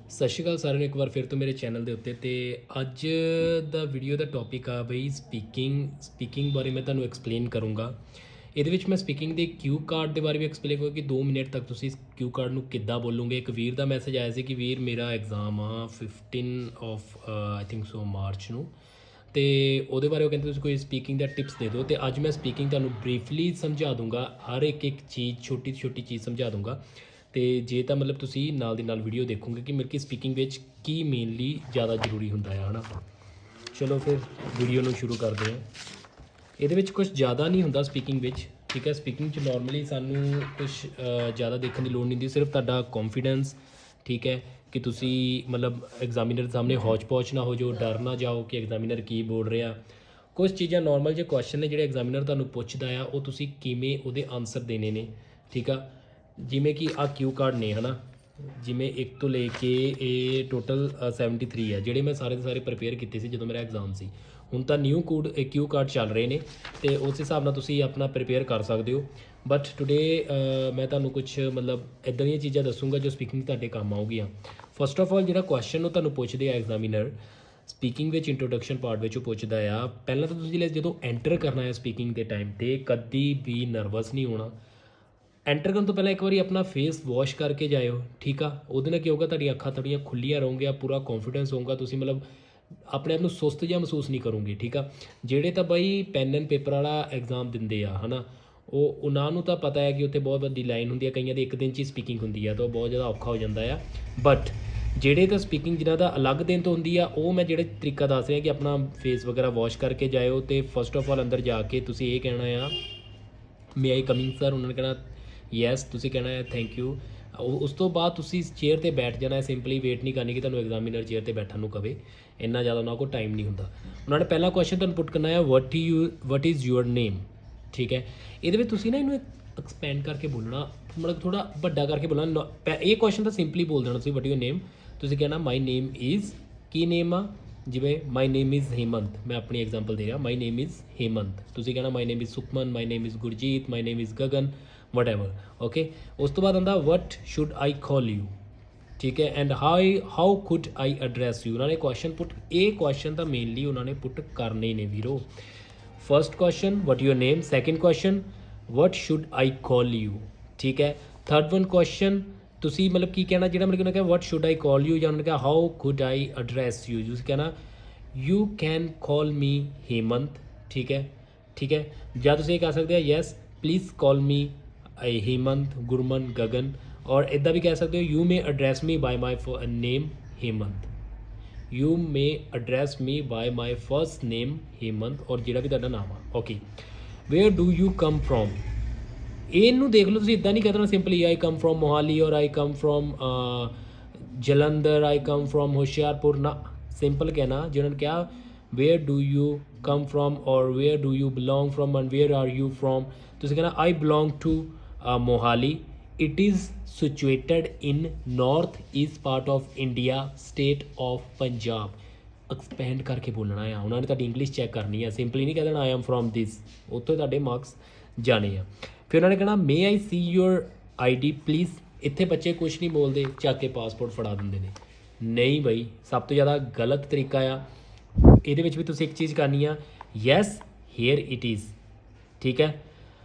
ਸਤਿ ਸ਼੍ਰੀ ਅਕਾਲ ਸਾਰਿਆਂ ਨੂੰ ਇੱਕ ਵਾਰ ਫਿਰ ਤੋਂ ਮੇਰੇ ਚੈਨਲ ਦੇ ਉੱਤੇ। ਤੇ ਅੱਜ ਦਾ ਵੀਡੀਓ ਦਾ ਟੌਪਿਕ ਆ ਬਈ ਸਪੀਕਿੰਗ ਬਾਰੇ ਮੈਂ ਤੁਹਾਨੂੰ ਐਕਸਪਲੇਨ ਕਰੂੰਗਾ। ਇਹਦੇ ਵਿੱਚ ਮੈਂ ਸਪੀਕਿੰਗ ਦੇ ਕਿਊ ਕਾਰਡ ਦੇ ਬਾਰੇ ਵੀ ਐਕਸਪਲੇਨ ਕਰਾਂਗਾ ਕਿ 2 ਮਿੰਟ ਤੱਕ ਤੁਸੀਂ ਕਿਊ ਕਾਰਡ ਨੂੰ ਕਿੱਦਾਂ ਬੋਲੋਗੇ। ਇੱਕ ਵੀਰ ਦਾ ਮੈਸੇਜ ਆਇਆ ਸੀ ਕਿ ਵੀਰ ਮੇਰਾ ਐਗਜ਼ਾਮ ਆ 15 of I think so March ਨੂੰ, ਤੇ ਉਹਦੇ ਬਾਰੇ ਉਹ ਕਹਿੰਦੇ ਤੁਸੀਂ ਕੋਈ ਸਪੀਕਿੰਗ ਦਾ ਟਿਪਸ ਦੇ ਦਿਓ। ਤੇ ਅੱਜ ਮੈਂ ਸਪੀਕਿੰਗ ਤੁਹਾਨੂੰ ਬਰੀਫਲੀ ਸਮਝਾ ਦੂੰਗਾ, ਹਰ ਇੱਕ ਚੀਜ਼ ਛੋਟੀ ਛੋਟੀ ਚੀਜ਼ ਸਮਝਾ ਦੂੰਗਾ। ਤੇ ਜੇ ਤਾਂ ਮਤਲਬ ਤੁਸੀਂ ਨਾਲ ਦੀ ਨਾਲ ਵੀਡੀਓ ਦੇਖੋਗੇ ਕਿ ਮੇਰੇ ਕੀ ਸਪੀਕਿੰਗ ਵਿੱਚ ਕੀ ਮੇਨਲੀ ਜ਼ਿਆਦਾ ਜ਼ਰੂਰੀ ਹੁੰਦਾ ਹੈ ਨਾ। ਚਲੋ ਫਿਰ ਵੀਡੀਓ ਨੂੰ ਸ਼ੁਰੂ ਕਰਦੇ ਹਾਂ। ਇਹਦੇ ਵਿੱਚ ਕੁਝ ਜ਼ਿਆਦਾ ਨਹੀਂ ਹੁੰਦਾ ਸਪੀਕਿੰਗ ਵਿੱਚ, ਠੀਕ ਹੈ। ਸਪੀਕਿੰਗ 'ਚ ਨਾਰਮਲੀ ਸਾਨੂੰ ਕੁਝ ਜ਼ਿਆਦਾ ਦੇਖਣ ਦੀ ਲੋੜ ਨਹੀਂ ਹੁੰਦੀ, ਸਿਰਫ ਤੁਹਾਡਾ ਕੌਨਫੀਡੈਂਸ, ਠੀਕ ਹੈ, ਕਿ ਤੁਸੀਂ ਮਤਲਬ ਐਗਜ਼ਾਮੀਨਰ ਦੇ ਸਾਹਮਣੇ ਹੌਚ ਪੌਚ ਨਾ ਹੋ ਜਾਓ, ਡਰ ਨਾ ਜਾਓ ਕਿ ਐਗਜ਼ਾਮੀਨਰ ਕੀ ਬੋਲ ਰਿਹਾ। ਕੁਝ ਚੀਜ਼ਾਂ ਨਾਰਮਲ ਜਿਹੇ ਕੁਐਸਚਨ ਨੇ ਜਿਹੜੇ ਐਗਜ਼ਾਮੀਨਰ ਤੁਹਾਨੂੰ ਪੁੱਛਦਾ ਆ, ਉਹ ਤੁਸੀਂ ਕਿਵੇਂ ਉਹਦੇ ਆਨਸਰ ਦੇਣੇ ਨੇ, ਠੀਕ ਆ। ਜਿਵੇਂ ਕਿ ਆਹ ਕਿਊ ਕਾਰਡ ਨੇ ਹੈ ਨਾ, ਜਿਵੇਂ 1 ਤੋਂ ਲੈ ਕੇ ਇਹ ਟੋਟਲ 73 ਹੈ ਜਿਹੜੇ ਮੈਂ ਸਾਰੇ ਦੇ ਸਾਰੇ ਪ੍ਰਿਪੇਅਰ ਕੀਤੇ ਸੀ ਜਦੋਂ ਮੇਰਾ ਐਗਜ਼ਾਮ ਸੀ। ਹੁਣ ਤਾਂ ਨਿਊ ਕਿਊ ਕਾਰਡ ਚੱਲ ਰਹੇ ਨੇ ਤੇ ਉਸ ਹਿਸਾਬ ਨਾਲ ਤੁਸੀਂ ਆਪਣਾ ਪ੍ਰਿਪੇਅਰ ਕਰ ਸਕਦੇ ਹੋ। ਬਟ ਟੁਡੇ ਮੈਂ ਤੁਹਾਨੂੰ ਕੁਝ ਮਤਲਬ ਇੱਦਾਂ ਦੀਆਂ ਚੀਜ਼ਾਂ ਦੱਸੂੰਗਾ ਜੋ ਸਪੀਕਿੰਗ ਤੁਹਾਡੇ ਕੰਮ ਆਉਗੀਆਂ। ਫਸਟ ਆਫ ਆਲ ਜਿਹੜਾ ਕੁਐਸਚਨ ਉਹ ਤੁਹਾਨੂੰ ਪੁੱਛਦੇ ਆ ਐਗਜ਼ਾਮੀਨਰ ਸਪੀਕਿੰਗ ਵਿੱਚ, ਇੰਟਰੋਡਕਸ਼ਨ ਪਾਰਟ ਵਿੱਚ ਉਹ ਪੁੱਛਦਾ ਆ, ਪਹਿਲਾਂ ਤਾਂ ਤੁਸੀਂ ਜਦੋਂ ਐਂਟਰ ਕਰਨਾ ਹੈ ਸਪੀਕਿੰਗ ਦੇ ਟਾਈਮ 'ਤੇ ਕਦੀ ਵੀ ਨਰਵਸ ਨਹੀਂ ਹੋਣਾ। ਐਂਟਰ ਕਰਨ ਤੋਂ ਪਹਿਲਾਂ ਇੱਕ ਵਾਰੀ ਆਪਣਾ ਫੇਸ ਵਾਸ਼ ਕਰਕੇ ਜਾਇਓ, ਠੀਕ ਆ। ਉਹਦੇ ਨਾਲ ਕੀ ਹੋਊਗਾ, ਤੁਹਾਡੀਆਂ ਅੱਖਾਂ ਥੋੜ੍ਹੀਆਂ ਖੁੱਲੀਆਂ ਰਹੂੰਗੀਆਂ, ਪੂਰਾ ਕੌਨਫੀਡੈਂਸ ਹੋਊਗਾ, ਤੁਸੀਂ ਮਤਲਬ ਆਪਣੇ ਆਪ ਨੂੰ ਸੁਸਤ ਜਿਹਾ ਮਹਿਸੂਸ ਨਹੀਂ ਕਰੋਗੇ, ਠੀਕ ਆ। ਜਿਹੜੇ ਤਾਂ ਬਾਈ ਪੈਨ ਐਂਡ ਪੇਪਰ ਵਾਲਾ ਐਗਜ਼ਾਮ ਦਿੰਦੇ ਆ ਹੈ ਨਾ, ਉਹ ਉਹਨਾਂ ਨੂੰ ਤਾਂ ਪਤਾ ਹੈ ਕਿ ਉੱਥੇ ਬਹੁਤ ਵੱਡੀ ਲਾਈਨ ਹੁੰਦੀ ਹੈ, ਕਈਆਂ ਦੇ ਇੱਕ ਦਿਨ 'ਚ ਹੀ ਸਪੀਕਿੰਗ ਹੁੰਦੀ ਆ, ਤਾਂ ਉਹ ਬਹੁਤ ਜ਼ਿਆਦਾ ਔਖਾ ਹੋ ਜਾਂਦਾ ਆ। ਬਟ ਜਿਹੜੇ ਤਾਂ ਸਪੀਕਿੰਗ ਜਿਨ੍ਹਾਂ ਦਾ ਅਲੱਗ ਦਿਨ ਤੋਂ ਹੁੰਦੀ ਆ, ਉਹ ਮੈਂ ਜਿਹੜੇ ਤਰੀਕਾ ਦੱਸ ਰਿਹਾ ਕਿ ਆਪਣਾ ਫੇਸ ਵਗੈਰਾ ਵਾਸ਼ ਕਰਕੇ ਜਾਇਓ। ਅਤੇ ਫਸਟ ਆਫ ਆਲ ਅੰਦਰ ਜਾ ਕੇ ਤੁਸੀਂ ਇਹ ਕਹਿਣਾ ਆ, ਮੇ ਆਈ ਕਮਿੰਗ ਸਰ, ਉਹਨਾਂ ਨੇ ਕਹਿਣਾ ਯੈਸ, ਤੁਸੀਂ ਕਹਿਣਾ ਹੈ ਥੈਂਕ ਯੂ। ਉਸ ਤੋਂ ਬਾਅਦ ਤੁਸੀਂ ਚੇਅਰ 'ਤੇ ਬੈਠ ਜਾਣਾ ਹੈ, ਸਿੰਪਲੀ ਵੇਟ ਨਹੀਂ ਕਰਨੀ ਕਿ ਤੁਹਾਨੂੰ ਐਗਜ਼ਾਮੀਨਰ ਚੇਅਰ 'ਤੇ ਬੈਠਣ ਨੂੰ ਕਵੇ, ਇੰਨਾ ਜ਼ਿਆਦਾ ਉਹਨਾਂ ਕੋਲ ਟਾਈਮ ਨਹੀਂ ਹੁੰਦਾ। ਉਹਨਾਂ ਨੇ ਪਹਿਲਾ ਕੁਐਸਚਨ ਤੁਹਾਨੂੰ ਪੁੱਟ ਕਰਨਾ ਹੈ ਵਟ ਇਜ਼ ਯੂਅਰ ਨੇਮ, ਠੀਕ ਹੈ। ਇਹਦੇ ਵਿੱਚ ਤੁਸੀਂ ਨਾ ਇਹਨੂੰ ਐਕਸਪੈਂਡ ਕਰਕੇ ਬੋਲਣਾ, ਮਤਲਬ ਥੋੜ੍ਹਾ ਵੱਡਾ ਕਰਕੇ ਬੋਲਣਾ। ਇਹ ਕੁਐਸਚਨ ਤਾਂ ਸਿੰਪਲੀ ਬੋਲ ਦੇਣਾ ਤੁਸੀਂ, ਵਟ ਯੂਅਰ ਨੇਮ। ਤੁਸੀਂ ਕਹਿਣਾ ਮਾਈ ਨੇਮ ਇਜ਼, ਕੀ ਨੇਮ ਆ, ਜਿਵੇਂ ਮਾਈ ਨੇਮ ਇਜ਼ ਹੇਮੰਤ, ਮੈਂ ਆਪਣੀ ਐਗਜ਼ਾਮਪਲ ਦੇ ਰਿਹਾ, ਮਾਈ ਨੇਮ ਇਜ਼ ਹੇਮੰਤ। ਤੁਸੀਂ ਕਹਿਣਾ my name is Sukhman, my name is Gurjeet, my name is Gagan, whatever, okay. ਉਸ ਤੋਂ ਬਾਅਦ ਆਉਂਦਾ ਵਟ ਸ਼ੁੱਡ ਆਈ ਕਾਲ ਯੂ, ਠੀਕ ਹੈ, and how could I address you. ਉਹਨਾਂ ਨੇ ਕੁਐਸਚਨ ਪੁੱਟ, ਇਹ ਕੁਐਸਚਨ ਤਾਂ ਮੇਨਲੀ ਉਹਨਾਂ ਨੇ ਪੁੱਟ ਕਰਨੇ ਹੀ ਨੇ ਵੀਰੋ। First question what your name, second question what should I call you, ਠੀਕ ਹੈ। ਥਰਡ ਵਨ ਕੁਐਸਚਨ ਤੁਸੀਂ ਮਤਲਬ ਕੀ ਕਹਿਣਾ, ਜਿਹੜਾ ਮਤਲਬ ਕਿ ਉਹਨਾਂ ਕਿਹਾ ਵਟ ਸ਼ੁੱਡ ਆਈ ਕਾਲ ਯੂ, ਜਾਂ ਉਹਨਾਂ ਨੇ ਕਿਹਾ how could I address you, ਤੁਸੀਂ ਕਹਿਣਾ you can call me Hemant, ਠੀਕ ਹੈ, ਠੀਕ ਹੈ। ਜਾਂ ਤੁਸੀਂ ਇਹ ਕਹਿ ਸਕਦੇ ਹੋ yes please call me Hemant, Gurman, Gagan. ਔਰ ਇੱਦਾਂ ਵੀ ਕਹਿ ਸਕਦੇ ਹੋ you may address me by my name Hemant, you may address me by my first name Hemant, ਔਰ ਜਿਹੜਾ ਵੀ ਤੁਹਾਡਾ ਨਾਮ ਆ, okay. Where do you come from, ਇਹਨੂੰ ਦੇਖ ਲਓ ਤੁਸੀਂ, ਇੱਦਾਂ ਨਹੀਂ ਕਹਿ ਦੇਣਾ simply I come from Mohali or I come from Jalandhar, I come from Hoshiarpur ਨਾ, ਸਿੰਪਲ ਕਹਿਣਾ। ਜਿਹਨਾਂ ਨੇ ਕਿਹਾ where do you come from or where do you belong from and where are you from, ਤੁਸੀਂ ਕਹਿਣਾ I belong to Mohali, it is situated in north east part of India, state of Punjab. Expand ਕਰਕੇ ਬੋਲਣਾ ਆ, ਉਹਨਾਂ ਨੇ ਤੁਹਾਡੀ English check ਕਰਨੀ ਆ, ਸਿੰਪਲੀ ਨਹੀਂ ਕਹਿ ਦੇਣਾ ਆਈ ਐਮ ਫਰੋਮ ਦਿਸ, ਉੱਥੋਂ ਤੁਹਾਡੇ ਮਾਰਕਸ ਜਾਣੇ ਆ। ਫਿਰ ਉਹਨਾਂ ਨੇ ਕਹਿਣਾ ਮੇ ਆਈ ਸੀ ਯੂਅਰ ਆਈ ਡੀ ਪਲੀਜ਼। ਇੱਥੇ ਬੱਚੇ ਕੁਛ ਨਹੀਂ ਬੋਲਦੇ, ਚੱਕ ਕੇ ਪਾਸਪੋਰਟ ਫੜਾ ਦਿੰਦੇ ਨੇ। ਨਹੀਂ ਬਈ, ਸਭ ਤੋਂ ਜ਼ਿਆਦਾ ਗਲਤ ਤਰੀਕਾ ਆ। ਇਹਦੇ ਵਿੱਚ ਵੀ ਤੁਸੀਂ ਇੱਕ ਚੀਜ਼ ਕਰਨੀ ਆ, ਯੈਸ ਹੇਅਰ ਇਟ ਇਜ਼, ਠੀਕ ਹੈ,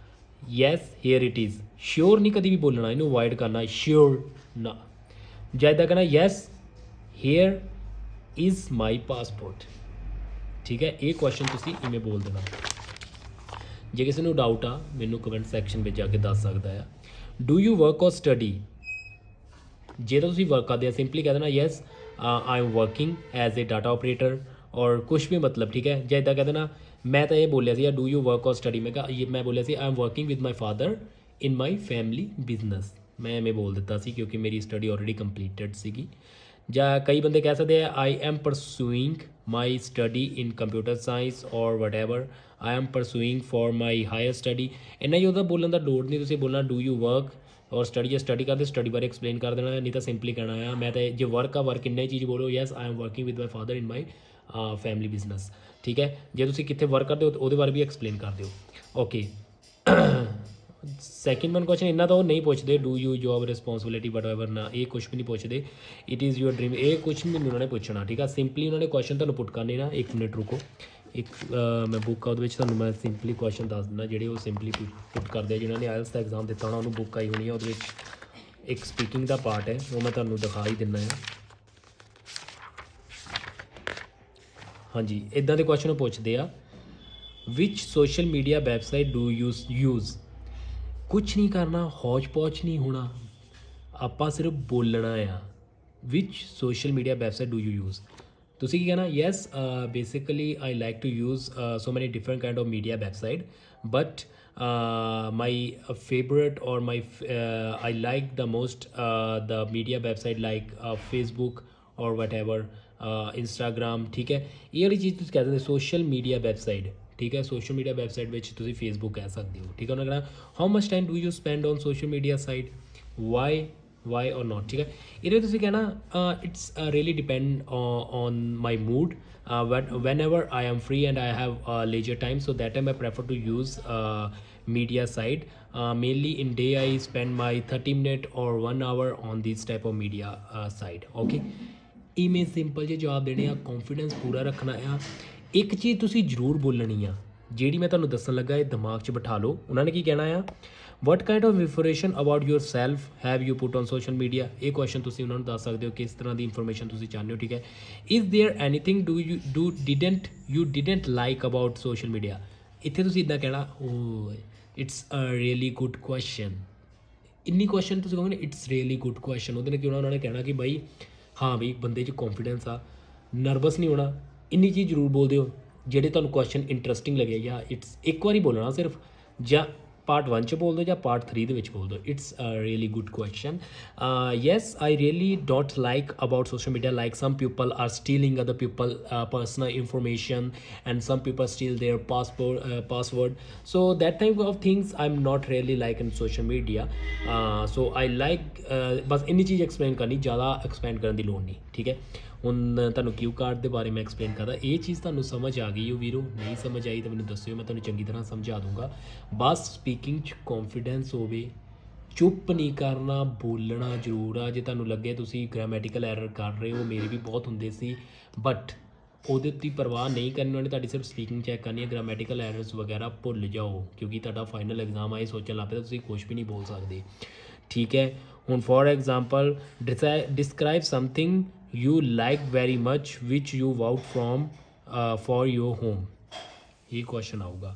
yes here it is. Sure ਨਹੀਂ ਕਦੀ ਵੀ ਬੋਲਣਾ, ਇਹਨੂੰ ਅਵੋਇਡ ਕਰਨਾ, ਸ਼ਿਓਰ ਨਾ। ਜਾਂ ਇੱਦਾਂ ਕਹਿਣਾ yes hair is my passport, ਠੀਕ ਹੈ। ਇਹ ਕੁਐਸਚਨ ਤੁਸੀਂ ਇਵੇਂ ਬੋਲ ਦੇਣਾ। ਜੇ ਕਿਸੇ ਨੂੰ ਡਾਊਟ ਆ ਮੈਨੂੰ ਕਮੈਂਟ ਸੈਕਸ਼ਨ ਵਿੱਚ ਜਾ ਕੇ ਦੱਸ ਸਕਦਾ ਆ। Do you work or study, ਜੇ ਤਾਂ ਤੁਸੀਂ ਵਰਕ ਕਰਦੇ ਆ ਸਿੰਪਲੀ ਕਹਿ ਦੇਣਾ yes I am working as a data operator, ਔਰ ਕੁਛ ਵੀ ਮਤਲਬ, ਠੀਕ ਹੈ। ਜਾਂ ਇੱਦਾਂ ਕਹਿ ਦੇਣਾ, ਮੈਂ ਤਾਂ ਇਹ ਬੋਲਿਆ ਸੀ do you work or study, ਮੈਂ ਬੋਲਿਆ ਸੀ I am working with my father in my family business, ਮੈਂ ਐਵੇਂ ਬੋਲ ਦਿੱਤਾ ਸੀ ਕਿਉਂਕਿ ਮੇਰੀ ਸਟੱਡੀ ਆਲਰੇਡੀ ਕੰਪਲੀਟਡ ਸੀਗੀ। ਜਾਂ ਕਈ ਬੰਦੇ ਕਹਿ ਸਕਦੇ ਆ I am pursuing my study in computer science or whatever, I am pursuing for my higher study. ਇੰਨਾ ਹੀ ਉਹਦਾ ਬੋਲਣ ਦਾ ਲੋੜ ਨਹੀਂ, ਤੁਸੀਂ ਬੋਲਣਾ do you work or study, ਜੇ ਸਟੱਡੀ ਕਰਦੇ ਸਟੱਡੀ ਬਾਰੇ ਐਕਸਪਲੇਨ ਕਰ ਦੇਣਾ, ਨਹੀਂ ਤਾਂ ਸਿੰਪਲੀ ਕਹਿਣਾ ਆ ਮੈਂ ਤਾਂ ਜੇ ਵਰਕ ਆ ਵਰਕ, ਇੰਨਾ ਹੀ ਚੀਜ਼ ਬੋਲੋ yes I am working with my father in my family business, ਠੀਕ ਹੈ। ਜੇ ਤੁਸੀਂ ਕਿੱਥੇ ਵਰਕ ਕਰਦੇ ਹੋ ਉਹਦੇ ਬਾਰੇ ਵੀ ਐਕਸਪਲੇਨ ਕਰ ਦਿਓ, ਓਕੇ। ਸੈਕਿੰਡ ਵਨ ਕੁਐਸਚਨ ਇਹਨਾਂ ਤਾਂ ਉਹ ਨਹੀਂ ਪੁੱਛਦੇ, do you job responsibility what ever, ਨਾ ਇਹ ਕੁਛ ਵੀ ਨਹੀਂ ਪੁੱਛਦੇ। ਇਟ ਇਜ਼ ਯੂਰ ਡਰੀਮ, ਇਹ ਕੁਛ ਨਹੀਂ ਉਹਨਾਂ ਨੇ ਪੁੱਛਣਾ, ਠੀਕ ਆ। ਸਿੰਪਲੀ ਉਹਨਾਂ ਨੇ ਕੁਐਸਚਨ ਤੁਹਾਨੂੰ ਪੁੱਟ ਕਰਨੇ ਨਾ। 1 ਮਿੰਟ ਰੁਕੋ, ਇੱਕ ਮੈਂ ਬੁੱਕ ਆ ਉਹਦੇ ਵਿੱਚ ਤੁਹਾਨੂੰ ਮੈਂ ਸਿੰਪਲੀ ਕੁਐਸਚਨ ਦੱਸ ਦਿੰਦਾ ਜਿਹੜੇ ਉਹ ਸਿੰਪਲੀ ਪੁੱਟ ਕਰਦੇ ਆ। ਜਿਨ੍ਹਾਂ ਨੇ ਆਇਲਸ ਦਾ ਐਗਜ਼ਾਮ ਦਿੱਤਾ ਹੋਣਾ ਉਹਨੂੰ ਬੁੱਕ ਆਈ ਹੋਣੀ ਆ, ਉਹਦੇ ਵਿੱਚ ਇੱਕ ਸਪੀਕਿੰਗ ਦਾ ਪਾਰਟ ਹੈ, ਉਹ ਮੈਂ ਤੁਹਾਨੂੰ ਦਿਖਾ ਹੀ ਦਿੰਦਾ ਆ। ਹਾਂਜੀ, ਇੱਦਾਂ ਦੇ ਕੁਐਸਚਨ ਪੁੱਛਦੇ ਆ, which social media website do use. ਕੁਛ ਨਹੀਂ ਕਰਨਾ, ਹੌਚ ਪੌਚ ਨਹੀਂ ਹੋਣਾ, ਆਪਾਂ ਸਿਰਫ ਬੋਲਣਾ ਆ। Which social media website do you use, ਤੁਸੀਂ ਕੀ ਕਹਿਣਾ? Yes basically I like to use so many different kind of media website, but my favourite or my I like the most the media website like Facebook or what ever Instagram, ਠੀਕ ਹੈ। ਇਹ ਵਾਲੀ ਚੀਜ਼ ਤੁਸੀਂ ਕਹਿ ਸਕਦੇ social media website, ਠੀਕ ਹੈ। ਸੋਸ਼ਲ ਮੀਡੀਆ ਵੈਬਸਾਈਟ ਵਿੱਚ ਤੁਸੀਂ ਫੇਸਬੁੱਕ ਕਹਿ ਸਕਦੇ ਹੋ, ਠੀਕ ਹੈ। ਉਹਨਾਂ ਕਹਿਣਾ how much time do you spend on social media site, why or not, ਠੀਕ ਹੈ। ਇਹਦੇ ਵਿੱਚ ਤੁਸੀਂ ਕਹਿਣਾ it's really depend on my mood, whenever I am free and I have leisure time, so that time I prefer to use media site. Mainly in day I spend my 30 minute or 1 hour on this type of media site, okay। ਇਵੇਂ simple ਜਿਹੇ ਜਵਾਬ ਦੇਣੇ ਆ, confidence ਪੂਰਾ ਰੱਖਣਾ ਆ। ਇੱਕ ਚੀਜ਼ ਤੁਸੀਂ ਜ਼ਰੂਰ ਬੋਲਣੀ ਆ, ਜਿਹੜੀ ਮੈਂ ਤੁਹਾਨੂੰ ਦੱਸਣ ਲੱਗਾ, ਇਹ ਦਿਮਾਗ 'ਚ ਬਿਠਾ ਲਓ। ਉਹਨਾਂ ਨੇ ਕੀ ਕਹਿਣਾ ਆ, what kind of information about yourself have you put on social media. ਇਹ ਕੁਐਸਚਨ ਤੁਸੀਂ ਉਹਨਾਂ ਨੂੰ ਦੱਸ ਸਕਦੇ ਹੋ, ਕਿਸ ਤਰ੍ਹਾਂ ਦੀ ਇਨਫੋਰਮੇਸ਼ਨ ਤੁਸੀਂ ਚਾਹੁੰਦੇ ਹੋ, ਠੀਕ ਹੈ। Is there anything you didn't like about social media. ਇੱਥੇ ਤੁਸੀਂ ਇੱਦਾਂ ਕਹਿਣਾ, oh it's a really good question. ਇੰਨੀ ਕੁਐਸਚਨ ਤੁਸੀਂ ਕਹੋਗੇ ਇਟਸ ਰੀਅਲੀ ਗੁੱਡ ਕੁਐਸਚਨ, ਉਹਦੇ ਨਾਲ ਕੀ ਹੋਣਾ, ਉਹਨਾਂ ਨੇ ਕਹਿਣਾ ਕਿ ਬਾਈ ਹਾਂ ਬਈ ਬੰਦੇ 'ਚ ਕੌਨਫੀਡੈਂਸ ਆ, ਨਰਵਸ ਨਹੀਂ ਹੋਣਾ। ਇੰਨੀ ਚੀਜ਼ ਜ਼ਰੂਰ ਬੋਲਦੇ ਹੋ ਜਿਹੜੇ ਤੁਹਾਨੂੰ ਕੁਐਸਚਨ ਇੰਟਰਸਟਿੰਗ ਲੱਗੇ, ਜਾਂ ਇਟਸ ਇੱਕ ਵਾਰੀ ਬੋਲਣਾ ਸਿਰਫ, ਜਾਂ ਪਾਰਟ 1 'ਚ ਬੋਲ ਦਿਓ ਜਾਂ ਪਾਰਟ 3 ਦੇ ਵਿੱਚ ਬੋਲ ਦਿਓ, it's a really good question. Yes I really don't like about social media, like some people are stealing other people personal information and some people steal their password, so that type of things I'm not really like in social media, so I like ਬਸ ਇੰਨੀ ਚੀਜ਼ explain ਕਰਨੀ, ਜ਼ਿਆਦਾ expand ਕਰਨ ਦੀ ਲੋੜ ਨਹੀਂ, ਠੀਕ ਹੈ। ਹੁਣ ਤੁਹਾਨੂੰ ਕਿਊ ਕਾਰਡ ਦੇ ਬਾਰੇ ਮੈਂ ਐਕਸਪਲੇਨ ਕਰਦਾ, ਇਹ ਚੀਜ਼ ਤੁਹਾਨੂੰ ਸਮਝ ਆ ਗਈ ਹੋ ਵੀਰੋ, ਨਹੀਂ ਸਮਝ ਆਈ ਤਾਂ ਮੈਨੂੰ ਦੱਸਿਓ, ਮੈਂ ਤੁਹਾਨੂੰ ਚੰਗੀ ਤਰ੍ਹਾਂ ਸਮਝਾ ਦੂੰਗਾ। ਬਸ ਸਪੀਕਿੰਗ 'ਚ ਕੌਨਫੀਡੈਂਸ ਹੋਵੇ, ਚੁੱਪ ਨਹੀਂ ਕਰਨਾ, ਬੋਲਣਾ ਜ਼ਰੂਰ ਆ। ਜੇ ਤੁਹਾਨੂੰ ਲੱਗੇ ਤੁਸੀਂ ਗ੍ਰਾਮੈਟੀਕਲ ਐਰਰ ਕਰ ਰਹੇ ਹੋ, ਮੇਰੇ ਵੀ ਬਹੁਤ ਹੁੰਦੇ ਸੀ, ਬਟ ਉਹਦੇ ਉੱਤੇ ਪਰਵਾਹ ਨਹੀਂ ਕਰਨੀ, ਉਹਨਾਂ ਨੇ ਤੁਹਾਡੀ ਸਿਰਫ ਸਪੀਕਿੰਗ ਚੈੱਕ ਕਰਨੀ ਹੈ। ਗ੍ਰਾਮੈਟੀਕਲ ਐਰਰਸ ਵਗੈਰਾ ਭੁੱਲ ਜਾਓ, ਕਿਉਂਕਿ ਤੁਹਾਡਾ ਫਾਈਨਲ ਐਗਜ਼ਾਮ ਆਏ ਸੋਚਣ ਲੱਗ ਪਿਆ ਤੁਸੀਂ ਕੁਛ ਵੀ ਨਹੀਂ ਬੋਲ ਸਕਦੇ, ਠੀਕ ਹੈ। ਹੁਣ for example describe something you like very much which you vowed from for your home, ਇਹ ਕੁਐਸਚਨ ਆਊਗਾ।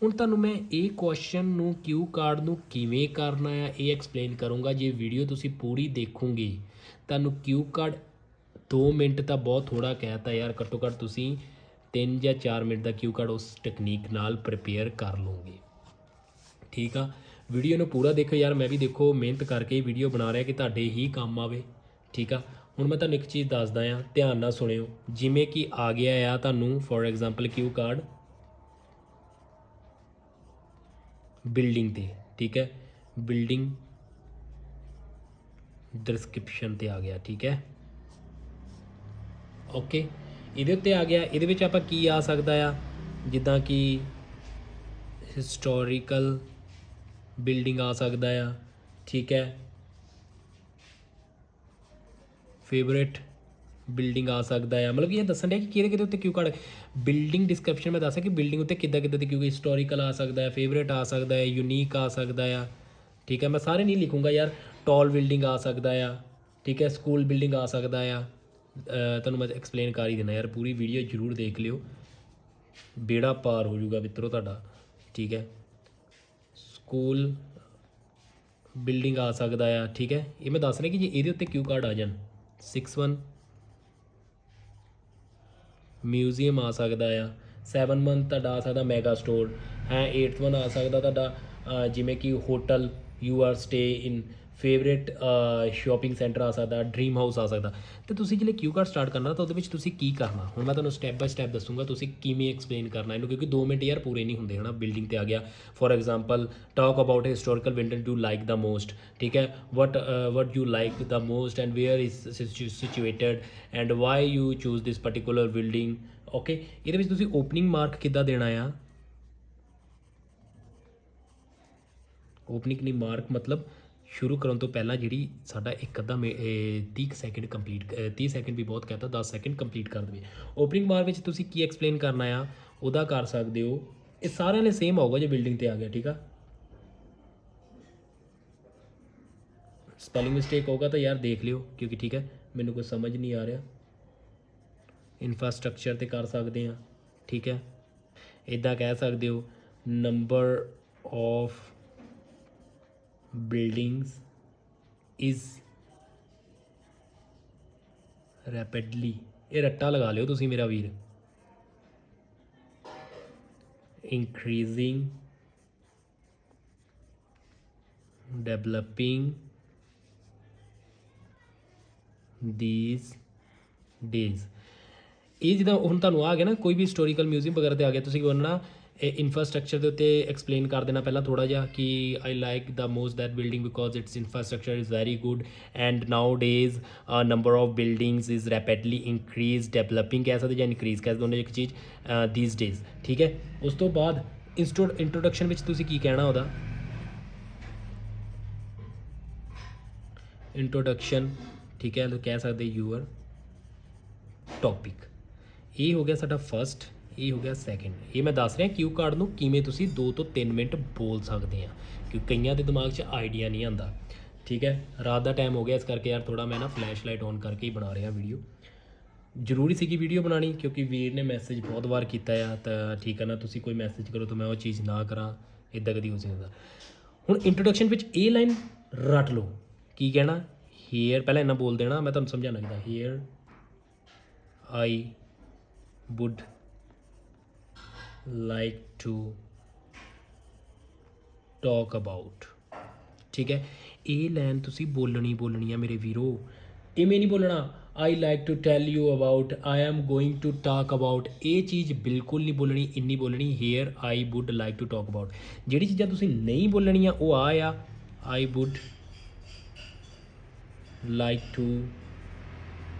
ਹੁਣ ਤੁਹਾਨੂੰ ਮੈਂ ਇਹ ਕੁਐਸਚਨ ਨੂੰ ਕਿਊ ਕਾਰਡ ਨੂੰ ਕਿਵੇਂ ਕਰਨਾ ਆ ਇਹ ਐਕਸਪਲੇਨ ਕਰੂੰਗਾ। ਜੇ ਵੀਡੀਓ ਤੁਸੀਂ ਪੂਰੀ ਦੇਖੋਗੇ, ਤੁਹਾਨੂੰ ਕਿਊ ਕਾਰਡ 2 ਮਿੰਟ ਤਾਂ ਬਹੁਤ ਥੋੜ੍ਹਾ ਕਹਿਤਾ ਯਾਰ, ਘੱਟੋ ਘੱਟ ਤੁਸੀਂ 3 ਜਾਂ 4 ਮਿੰਟ ਦਾ ਕਿਊ ਕਾਰਡ ਉਸ ਟੈਕਨੀਕ ਨਾਲ ਪ੍ਰਿਪੇਅਰ ਕਰ ਲਓਗੇ, ਠੀਕ ਆ। ਵੀਡੀਓ ਨੂੰ ਪੂਰਾ ਦੇਖੋ ਯਾਰ, ਮੈਂ ਵੀ ਦੇਖੋ ਮਿਹਨਤ ਕਰਕੇ ਹੀ ਵੀਡੀਓ ਬਣਾ ਰਿਹਾ ਕਿ ਤੁਹਾਡੇ ਹੀ ਕੰਮ ਆਵੇ, ਠੀਕ ਆ। ਹੁਣ ਮੈਂ ਤੁਹਾਨੂੰ ਇੱਕ ਚੀਜ਼ ਦੱਸਦਾ ਆ, ਧਿਆਨ ਨਾਲ ਸੁਣਿਓ। ਜਿਵੇਂ ਕਿ ਆ ਗਿਆ ਆ ਤੁਹਾਨੂੰ for example Q card building 'ਤੇ, ਠੀਕ ਹੈ, ਬਿਲਡਿੰਗ ਡਿਸਕ੍ਰਿਪਸ਼ਨ 'ਤੇ ਆ ਗਿਆ, ਠੀਕ ਹੈ, ਓਕੇ। ਇਹਦੇ ਉੱਤੇ ਆ ਗਿਆ, ਇਹਦੇ ਵਿੱਚ ਆਪਾਂ ਕੀ ਆ ਸਕਦਾ ਆ, ਜਿੱਦਾਂ ਕਿ ਹਿਸਟੋਰੀਕਲ ਬਿਲਡਿੰਗ ਆ ਸਕਦਾ ਆ, ਠੀਕ ਹੈ, ਫੇਵਰੇਟ ਬਿਲਡਿੰਗ ਆ ਸਕਦਾ ਆ। ਮਤਲਬ ਕਿ ਇਹ ਦੱਸਣ ਡਿਆ ਕਿ ਕਿਹਦੇ ਕਿਹਦੇ ਉੱਤੇ ਕਿਊ ਕਾਰਡ। ਬਿਲਡਿੰਗ ਡਿਸਕ੍ਰਿਪਸ਼ਨ ਮੈਂ ਦੱਸਿਆ ਕਿ ਬਿਲਡਿੰਗ ਉੱਤੇ ਕਿੱਦਾਂ ਕਿੱਦਾਂ ਦੀ ਕਿਊ, ਹਿਸਟੋਰੀਕਲ ਆ ਸਕਦਾ ਹੈ, ਫੇਵਰੇਟ ਆ ਸਕਦਾ ਹੈ, ਯੂਨੀਕ ਆ ਸਕਦਾ ਆ, ਠੀਕ ਹੈ। ਮੈਂ ਸਾਰੇ ਨਹੀਂ ਲਿਖੂੰਗਾ ਯਾਰ, ਟੌਲ ਬਿਲਡਿੰਗ ਆ ਸਕਦਾ ਆ, ਠੀਕ ਹੈ, ਸਕੂਲ ਬਿਲਡਿੰਗ ਆ ਸਕਦਾ ਆ। ਤੁਹਾਨੂੰ ਮੈਂ ਐਕਸਪਲੇਨ ਕਰ ਹੀ ਦੇਣਾ ਯਾਰ, ਪੂਰੀ ਵੀਡੀਓ ਜ਼ਰੂਰ ਦੇਖ ਲਿਓ, ਬੇੜਾ ਪਾਰ ਹੋ ਜਾਊਗਾ ਮਿੱਤਰੋ ਤੁਹਾਡਾ, ਠੀਕ ਹੈ। ਸਕੂਲ ਬਿਲਡਿੰਗ ਆ ਸਕਦਾ ਆ, ਠੀਕ ਹੈ। ਇਹ ਮੈਂ ਦੱਸ ਰਿਹਾ ਕਿ ਜੇ ਇਹਦੇ ਉੱਤੇ ਕਿਊ ਕਾਰਡ ਆ ਜਾਣ, 6 ਮਿਊਜ਼ੀਅਮ ਆ ਸਕਦਾ ਆ, 7 ਤੁਹਾਡਾ ਆ ਸਕਦਾ ਮੈਗਾ ਸਟੋਰ ਹੈ, 8 ਆ ਸਕਦਾ ਤੁਹਾਡਾ ਜਿਵੇਂ ਕਿ hotel you are stay in, favourite shopping centre ਆ ਸਕਦਾ, ਡਰੀਮ ਹਾਊਸ ਆ ਸਕਦਾ। ਅਤੇ ਤੁਸੀਂ ਜਿਹੜੇ ਕਿਊ ਕਾਰਡ ਸਟਾਰਟ ਕਰਨਾ ਤਾਂ ਉਹਦੇ ਵਿੱਚ ਤੁਸੀਂ ਕੀ ਕਰਨਾ, ਹੁਣ ਮੈਂ ਤੁਹਾਨੂੰ ਸਟੈਪ ਬਾਏ ਸਟੈਪ ਦੱਸੂੰਗਾ ਤੁਸੀਂ ਕਿਵੇਂ ਐਕਸਪਲੇਨ ਕਰਨਾ ਇਹਨੂੰ, ਕਿਉਂਕਿ 2 ਮਿੰਟ ਯਾਰ ਪੂਰੇ ਨਹੀਂ ਹੁੰਦੇ ਹੈ ਨਾ। ਬਿਲਡਿੰਗ 'ਤੇ ਆ ਗਿਆ, for example talk about historical building you like the most, ਠੀਕ ਹੈ, ਵਟ you like the most and where is situated and why you choose this particular building, okay. ਇਹਦੇ ਵਿੱਚ ਤੁਸੀਂ ਓਪਨਿੰਗ ਮਾਰਕ ਕਿੱਦਾਂ ਦੇਣਾ ਆ, ਓਪਨਿੰਗ ਨਹੀਂ, ਮਾਰਕ ਮਤਲਬ ਸ਼ੁਰੂ ਕਰਨ ਤੋਂ ਪਹਿਲਾਂ ਜਿਹੜੀ ਸਾਡਾ ਇੱਕ ਅੱਧਾ 30 ਸੈਕਿੰਡ ਕੰਪਲੀਟ, 30 ਸੈਕਿੰਡ ਵੀ ਬਹੁਤ ਕਹਤਾ, 10 ਸੈਕਿੰਡ ਕੰਪਲੀਟ ਕਰ ਦੇਵੇ। ਓਪਨਿੰਗ ਮਾਰਕ ਵਿੱਚ ਤੁਸੀਂ ਕੀ ਐਕਸਪਲੇਨ ਕਰਨਾ ਆ ਉਹਦਾ ਕਰ ਸਕਦੇ ਹੋ। ਇਹ ਸਾਰਿਆਂ ਨੇ ਸੇਮ ਆਊਗਾ ਜੇ ਬਿਲਡਿੰਗ ਤੇ ਆ ਗਿਆ, ਠੀਕ ਆ। ਸਪੈਲਿੰਗ ਮਿਸਟੇਕ ਹੋਗਾ ਤਾਂ ਯਾਰ ਦੇਖ ਲਿਓ, ਕਿਉਂਕਿ ਠੀਕ ਹੈ ਮੈਨੂੰ ਕੋਈ ਸਮਝ ਨਹੀਂ ਆ ਰਿਹਾ। ਇਨਫਰਾਸਟਰਕਚਰ ਤੇ ਕਰ ਸਕਦੇ ਹਾਂ, ਠੀਕ ਹੈ। ਇੱਦਾਂ ਕਹਿ ਸਕਦੇ ਹੋ number of buildings is rapidly, ਇਹ ਰੱਟਾ ਲਗਾ ਲਿਓ ਤੁਸੀਂ ਮੇਰਾ ਵੀਰ, increasing, developing these days। ਇਹ ਜਿੱਦਾਂ ਹੁਣ ਤੁਹਾਨੂੰ ਆ ਗਿਆ ਨਾ, ਕੋਈ ਵੀ ਹਿਸਟੋਰੀਕਲ ਮਿਊਜ਼ੀਅਮ ਵਗੈਰਾ 'ਤੇ ਆ ਗਿਆ, ਤੁਸੀਂ ਬੋਲਣਾ ਇਨਫਰਾਸਟਰਕਚਰ ਦੇ ਉੱਤੇ ਐਕਸਪਲੇਨ ਕਰ ਦੇਣਾ ਪਹਿਲਾਂ ਥੋੜ੍ਹਾ ਜਿਹਾ ਕਿ I like the most that building because it's infrastructure is very good and now days number of buildings is rapidly increase, developing ਕਹਿ ਸਕਦੇ ਜਾਂ ਇਨਕਰੀਜ਼ ਕਹਿ ਸਕਦੇ, ਦੋਨੇ ਇੱਕ ਚੀਜ਼ ਥੀਸ ਡੇਜ਼, ਠੀਕ ਹੈ। ਉਸ ਤੋਂ ਬਾਅਦ ਇੰਟਰੋਡਕਸ਼ਨ ਵਿੱਚ ਤੁਸੀਂ ਕੀ ਕਹਿਣਾ ਉਹਦਾ, ਇੰਟਰੋਡਕਸ਼ਨ, ਠੀਕ ਹੈ, ਕਹਿ ਸਕਦੇ ਯੂਅਰ ਟੌਪਿਕ। ਇਹ ਹੋ ਗਿਆ ਸਾਡਾ ਫਸਟ, ਇਹ ਹੋ ਗਿਆ ਸੈਕਿੰਡ। ਇਹ ਮੈਂ ਦੱਸ ਰਿਹਾ ਕਿਊ ਕਾਰਡ ਨੂੰ ਕਿਵੇਂ ਤੁਸੀਂ 2 ਤੋਂ 3 ਮਿੰਟ ਬੋਲ ਸਕਦੇ ਆ, ਕਿਉਂਕਿ ਕਈਆਂ ਦੇ ਦਿਮਾਗ 'ਚ ਆਈਡੀਆ ਨਹੀਂ ਆਉਂਦਾ, ਠੀਕ ਹੈ। ਰਾਤ ਦਾ ਟਾਈਮ ਹੋ ਗਿਆ, ਇਸ ਕਰਕੇ ਯਾਰ ਥੋੜ੍ਹਾ ਮੈਂ ਨਾ ਫਲੈਸ਼ ਲਾਈਟ ਔਨ ਕਰਕੇ ਹੀ ਬਣਾ ਰਿਹਾ ਵੀਡੀਓ। ਜ਼ਰੂਰੀ ਸੀਗੀ ਵੀਡੀਓ ਬਣਾਉਣੀ ਕਿਉਂਕਿ ਵੀਰ ਨੇ ਮੈਸੇਜ ਬਹੁਤ ਵਾਰ ਕੀਤਾ ਆ, ਤਾਂ ਠੀਕ ਹੈ ਨਾ, ਤੁਸੀਂ ਕੋਈ ਮੈਸੇਜ ਕਰੋ ਤਾਂ ਮੈਂ ਉਹ ਚੀਜ਼ ਨਾ ਕਰਾਂ, ਇੱਦਾਂ ਕਦੀ ਹੋ ਸਕਦਾ। ਹੁਣ ਇੰਟਰੋਡਕਸ਼ਨ ਵਿੱਚ ਇਹ ਲਾਈਨ ਰੱਟ ਲਓ, ਕੀ ਕਹਿਣਾ, ਹੇਅਰ ਪਹਿਲਾਂ ਇੰਨਾ ਬੋਲ ਦੇਣਾ, ਮੈਂ ਤੁਹਾਨੂੰ ਸਮਝਾਉਣਾ ਕਿੱਦਾਂ। Hair I wood like to talk about, ਠੀਕ ਹੈ। ਇਹ ਲਾਈਨ ਤੁਸੀਂ ਬੋਲਣੀ ਆ ਮੇਰੇ ਵੀਰੋ, ਇਵੇਂ ਨਹੀਂ ਬੋਲਣਾ I like to tell you about, I am going to talk about, ਇਹ ਚੀਜ਼ ਬਿਲਕੁਲ ਨਹੀਂ ਬੋਲਣੀ, ਇੰਨੀ ਬੋਲਣੀ here I would like to talk about। ਜਿਹੜੀ ਚੀਜ਼ਾਂ ਤੁਸੀਂ ਨਹੀਂ ਬੋਲਣੀਆਂ ਉਹ ਆ I would like to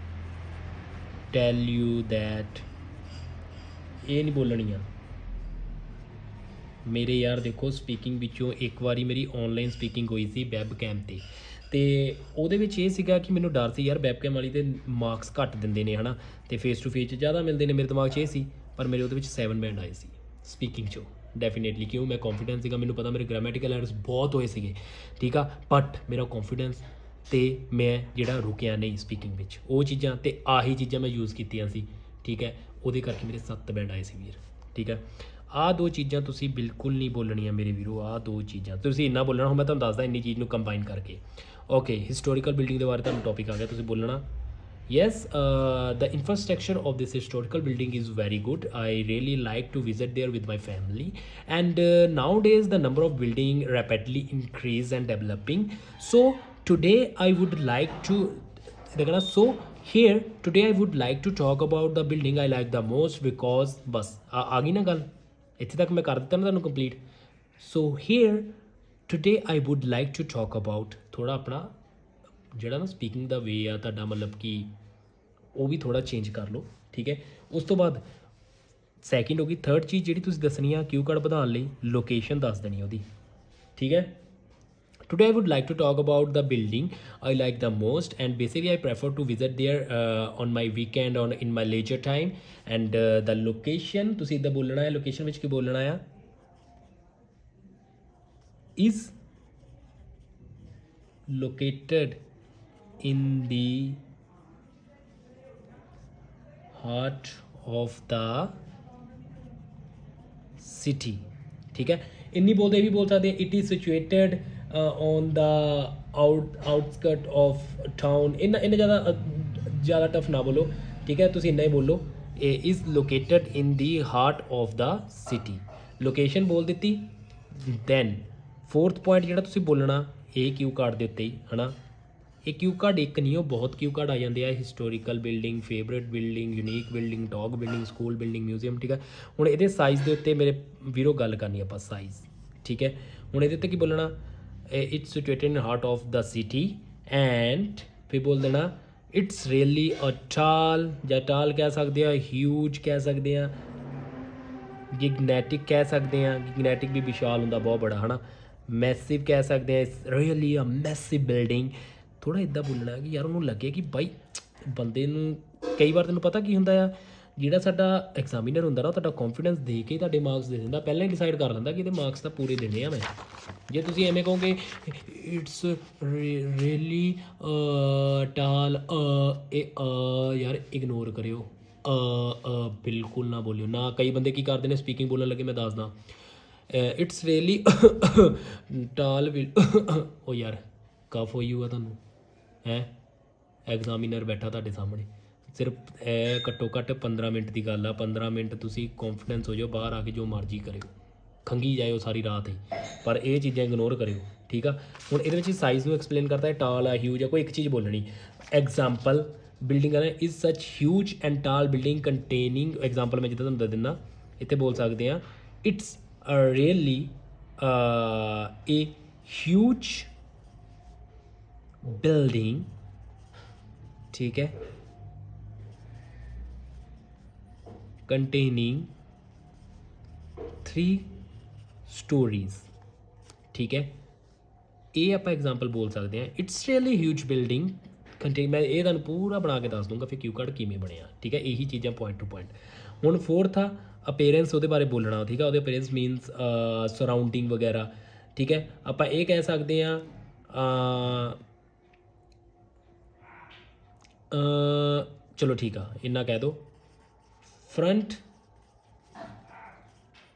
tell you that, ਇਹ ਨਹੀਂ ਬੋਲਣੀਆਂ ਮੇਰੇ ਯਾਰ। ਦੇਖੋ ਸਪੀਕਿੰਗ ਵਿੱਚੋਂ ਇੱਕ ਵਾਰੀ ਮੇਰੀ ਔਨਲਾਈਨ ਸਪੀਕਿੰਗ ਹੋਈ ਸੀ ਵੈਬ ਕੈਮ 'ਤੇ, ਅਤੇ ਉਹਦੇ ਵਿੱਚ ਇਹ ਸੀਗਾ ਕਿ ਮੈਨੂੰ ਡਰ ਸੀ ਯਾਰ ਵੈਬ ਕੈਮ ਵਾਲੀ 'ਤੇ ਮਾਰਕਸ ਘੱਟ ਦਿੰਦੇ ਨੇ ਹੈ ਨਾ, ਅਤੇ ਫੇਸ ਟੂ ਫੇਸ 'ਚ ਜ਼ਿਆਦਾ ਮਿਲਦੇ ਨੇ, ਮੇਰੇ ਦਿਮਾਗ 'ਚ ਇਹ ਸੀ। ਪਰ ਮੇਰੇ ਉਹਦੇ ਵਿੱਚ 7 ਬੈਂਡ ਆਏ ਸੀ ਸਪੀਕਿੰਗ 'ਚੋਂ, ਡੈਫੀਨੇਟਲੀ। ਕਿਉਂ, ਮੈਂ ਕੌਨਫੀਡੈਂਸ ਸੀਗਾ, ਮੈਨੂੰ ਪਤਾ ਮੇਰੇ ਗ੍ਰਾਮੈਟੀਕਲ ਐਰਰਸ ਬਹੁਤ ਹੋਏ ਸੀਗੇ, ਠੀਕ ਆ, ਬਟ ਮੇਰਾ ਕੌਨਫੀਡੈਂਸ ਅਤੇ ਮੈਂ ਜਿਹੜਾ ਰੁਕਿਆ ਨਹੀਂ ਸਪੀਕਿੰਗ ਵਿੱਚ, ਉਹ ਚੀਜ਼ਾਂ ਅਤੇ ਆਹੀ ਚੀਜ਼ਾਂ ਮੈਂ ਯੂਜ਼ ਕੀਤੀਆਂ ਸੀ, ਠੀਕ ਹੈ। ਉਹਦੇ ਕਰਕੇ ਮੇਰੇ 7 ਬੈਂਡ ਆਏ ਸੀ ਵੀਰ, ਠੀਕ ਹੈ। ਆਹ 2 ਚੀਜ਼ਾਂ ਤੁਸੀਂ ਬਿਲਕੁਲ ਨਹੀਂ ਬੋਲਣੀਆਂ ਮੇਰੇ ਵੀਰੋ, ਆਹ 2 ਚੀਜ਼ਾਂ ਤੁਸੀਂ ਇੰਨਾ ਬੋਲਣਾ। ਹੁਣ ਮੈਂ ਤੁਹਾਨੂੰ ਦੱਸਦਾ ਇੰਨੀ ਚੀਜ਼ ਨੂੰ ਕੰਬਾਈਨ ਕਰਕੇ। ਓਕੇ, ਹਿਸਟੋਰੀਕਲ ਬਿਲਡਿੰਗ ਦੇ ਬਾਰੇ ਤੁਹਾਨੂੰ ਟੌਪਿਕ ਆ ਗਿਆ, ਤੁਸੀਂ ਬੋਲਣਾ yes the infrastructure of this historical building is very good, I really like to visit there with my family, and nowadays the number of building rapidly increase and developing, so today I would like to so here today I would like to talk about the building I like the most because बस आ गई ना गल, ਇੱਥੇ ਤੱਕ ਮੈਂ ਕਰ ਦਿੱਤਾ ਨਾ ਤੁਹਾਨੂੰ complete. So here today I would like to talk about, ਥੋੜ੍ਹਾ ਆਪਣਾ ਜਿਹੜਾ ਨਾ ਸਪੀਕਿੰਗ ਦਾ ਵੇ ਆ ਤੁਹਾਡਾ, ਮਤਲਬ ਕਿ ਉਹ ਵੀ ਥੋੜ੍ਹਾ ਚੇਂਜ ਕਰ ਲਓ, ਠੀਕ ਹੈ। ਉਸ ਤੋਂ ਬਾਅਦ ਸੈਕਿੰਡ ਹੋ ਗਈ। ਥਰਡ ਚੀਜ਼ ਜਿਹੜੀ ਤੁਸੀਂ ਦੱਸਣੀ ਆ ਕਿਊ ਕਾਰਡ ਵਧਾਉਣ ਲਈ, ਲੋਕੇਸ਼ਨ ਦੱਸ ਦੇਣੀ ਉਹਦੀ, ਠੀਕ ਹੈ। Today I would like to talk about the building I like the most, and basically I prefer to visit there on my weekend or in my leisure time, and the location ਤੁਸੀਂ ਇੱਦਾਂ ਬੋਲਣਾ ਹੈ, location ਵਿੱਚ ਕੀ ਬੋਲਣਾ ਆ, is located in the heart of the city, ਠੀਕ ਹੈ। ਇੰਨੀ ਬੋਲਦੇ ਵੀ ਬੋਲ ਸਕਦੇ it is situated on the outskirt of town, ਇੰਨਾ ਜ਼ਿਆਦਾ ਟਫ ਨਾ ਬੋਲੋ, ਠੀਕ ਹੈ। ਤੁਸੀਂ ਇੰਨਾ ਹੀ ਬੋਲੋ is located in the heart of the city, location ਬੋਲ ਦਿੱਤੀ। ਦੈਨ ਫੋਰਥ ਪੁਆਇੰਟ ਜਿਹੜਾ ਤੁਸੀਂ ਬੋਲਣਾ ਇਹ ਕਿਊ ਕਾਰਡ ਦੇ ਉੱਤੇ ਹੀ ਹੈ ਨਾ, ਇਹ ਕਿਊ ਕਾਰਡ ਇੱਕ ਨਹੀਂ, ਉਹ ਬਹੁਤ ਕਿਊ ਕਾਰਡ ਆ ਜਾਂਦੇ ਆ, historical building, favourite building, unique building, dog building, school building, museum, ਠੀਕ ਹੈ। ਹੁਣ ਇਹਦੇ ਸਾਈਜ਼ ਦੇ ਉੱਤੇ ਮੇਰੇ ਵੀਰੋ ਗੱਲ ਕਰਨੀ ਆਪਾਂ, ਸਾਈਜ਼, ਠੀਕ ਹੈ। ਹੁਣ ਇਹਦੇ ਉੱਤੇ ਕੀ ਬੋਲਣਾ, it's situated in the heart of the city, and ਫਿਰ ਬੋਲ ਦੇਣਾ it's really a tall, ਜਾਂ tall ਕਹਿ ਸਕਦੇ ਆ, huge ਕਹਿ ਸਕਦੇ ਆ, gigantic ਕਹਿ ਸਕਦੇ ਆ, gigantic ਵੀ ਵਿਸ਼ਾਲ ਹੁੰਦਾ ਬਹੁਤ ਬੜਾ ਹੈ ਨਾ, ਮੈਸਿਵ ਕਹਿ ਸਕਦੇ ਹਾਂ, it's really a massive building. ਥੋੜ੍ਹਾ ਇੱਦਾਂ ਬੋਲਣਾ ਕਿ ਯਾਰ ਉਹਨੂੰ ਲੱਗੇ ਕਿ ਬਾਈ ਬੰਦੇ ਨੂੰ, ਕਈ ਵਾਰ ਤੈਨੂੰ ਪਤਾ ਕੀ ਹੁੰਦਾ ਆ, ਜਿਹੜਾ ਸਾਡਾ ਐਗਜ਼ਾਮੀਨਰ ਹੁੰਦਾ ਨਾ, ਉਹ ਤੁਹਾਡਾ ਕੌਨਫੀਡੈਂਸ ਦੇ ਕੇ ਤੁਹਾਡੇ ਮਾਰਕਸ ਦੇ ਦਿੰਦਾ, ਪਹਿਲਾਂ ਹੀ ਡਿਸਾਈਡ ਕਰ ਲੈਂਦਾ ਕਿ ਇਹਦੇ ਮਾਰਕਸ ਤਾਂ ਪੂਰੇ ਦੇਣੇ ਆ ਮੈਂ। ਜੇ ਤੁਸੀਂ ਐਵੇਂ ਕਹੋਗੇ ਇਟਸ ਰੀਅਲੀ ਟਾਲ, ਇਹ ਯਾਰ ਇਗਨੋਰ ਕਰਿਓ, ਬਿਲਕੁਲ ਨਾ ਬੋਲਿਓ ਨਾ। ਕਈ ਬੰਦੇ ਕੀ ਕਰਦੇ ਨੇ ਸਪੀਕਿੰਗ ਬੋਲਣ ਲੱਗੇ, ਮੈਂ ਦੱਸਦਾ, ਇਟਸ ਰੀਅਲੀ ਟਾਲ ਉਹ ਯਾਰ ਕਫ ਹੋਈ ਹੋਊਗਾ ਤੁਹਾਨੂੰ ਹੈ, ਐਗਜ਼ਾਮੀਨਰ ਬੈਠਾ ਤੁਹਾਡੇ ਸਾਹਮਣੇ। ਸਿਰਫ ਇਹ ਘੱਟੋ ਘੱਟ 15 ਮਿੰਟ ਦੀ ਗੱਲ ਆ, 15 ਮਿੰਟ ਤੁਸੀਂ ਕੌਨਫੀਡੈਂਸ ਹੋ ਜਾਓ, ਬਾਹਰ ਆ ਕੇ ਜੋ ਮਰਜ਼ੀ ਕਰਿਓ, ਖੰਗੀ ਜਾਇਓ ਸਾਰੀ ਰਾਤ ਹੀ, ਪਰ ਇਹ ਚੀਜ਼ਾਂ ਇਗਨੋਰ ਕਰਿਓ, ਠੀਕ ਆ। ਹੁਣ ਇਹਦੇ ਵਿੱਚ ਸਾਈਜ਼ ਨੂੰ ਐਕਸਪਲੇਨ ਕਰਦਾ ਹੈ, ਟਾਲ ਆ, ਹਿਊਜ ਆ, ਕੋਈ ਇੱਕ ਚੀਜ਼ ਬੋਲਣੀ। ਐਗਜ਼ਾਮਪਲ ਬਿਲਡਿੰਗ ਆ, is such huge and tall building containing, example ਮੈਂ ਜਿੱਦਾਂ ਤੁਹਾਨੂੰ ਦੱਸ ਦਿੰਦਾ, ਇੱਥੇ ਬੋਲ ਸਕਦੇ ਹਾਂ it's really a huge building, ठीक है, containing 3 stories, ठीक है। ਇਹ ਆਪਾਂ ਐਗਜ਼ਾਮਪਲ ਬੋਲ ਸਕਦੇ ਹਾਂ, it's really huge building contain, ਮੈਂ ਇਹ ਤੁਹਾਨੂੰ ਪੂਰਾ ਬਣਾ ਕੇ ਦੱਸ ਦੂੰਗਾ ਫਿਰ ਕਿਊ ਕਾਰਡ ਕਿਵੇਂ ਬਣਿਆ, ਠੀਕ ਹੈ। ਇਹੀ ਚੀਜ਼ਾਂ ਪੁਆਇੰਟ ਟੂ ਪੁਆਇੰਟ। ਹੁਣ ਫੋਰਥ ਆ ਅਪੀਅਰੈਂਸ, ਉਹਦੇ ਬਾਰੇ ਬੋਲਣਾ, ਠੀਕ ਹੈ। ਉਹਦੇ ਅਪੀਅਰੈਂਸ ਮੀਨਸ ਸਰਾਊਂਡਿੰਗ ਵਗੈਰਾ, ਠੀਕ ਹੈ। ਆਪਾਂ ਇਹ ਕਹਿ ਸਕਦੇ ਹਾਂ ਚਲੋ ਠੀਕ ਆ, ਇੰਨਾ ਕਹਿ ਦਿਓ, ਫਰੰਟ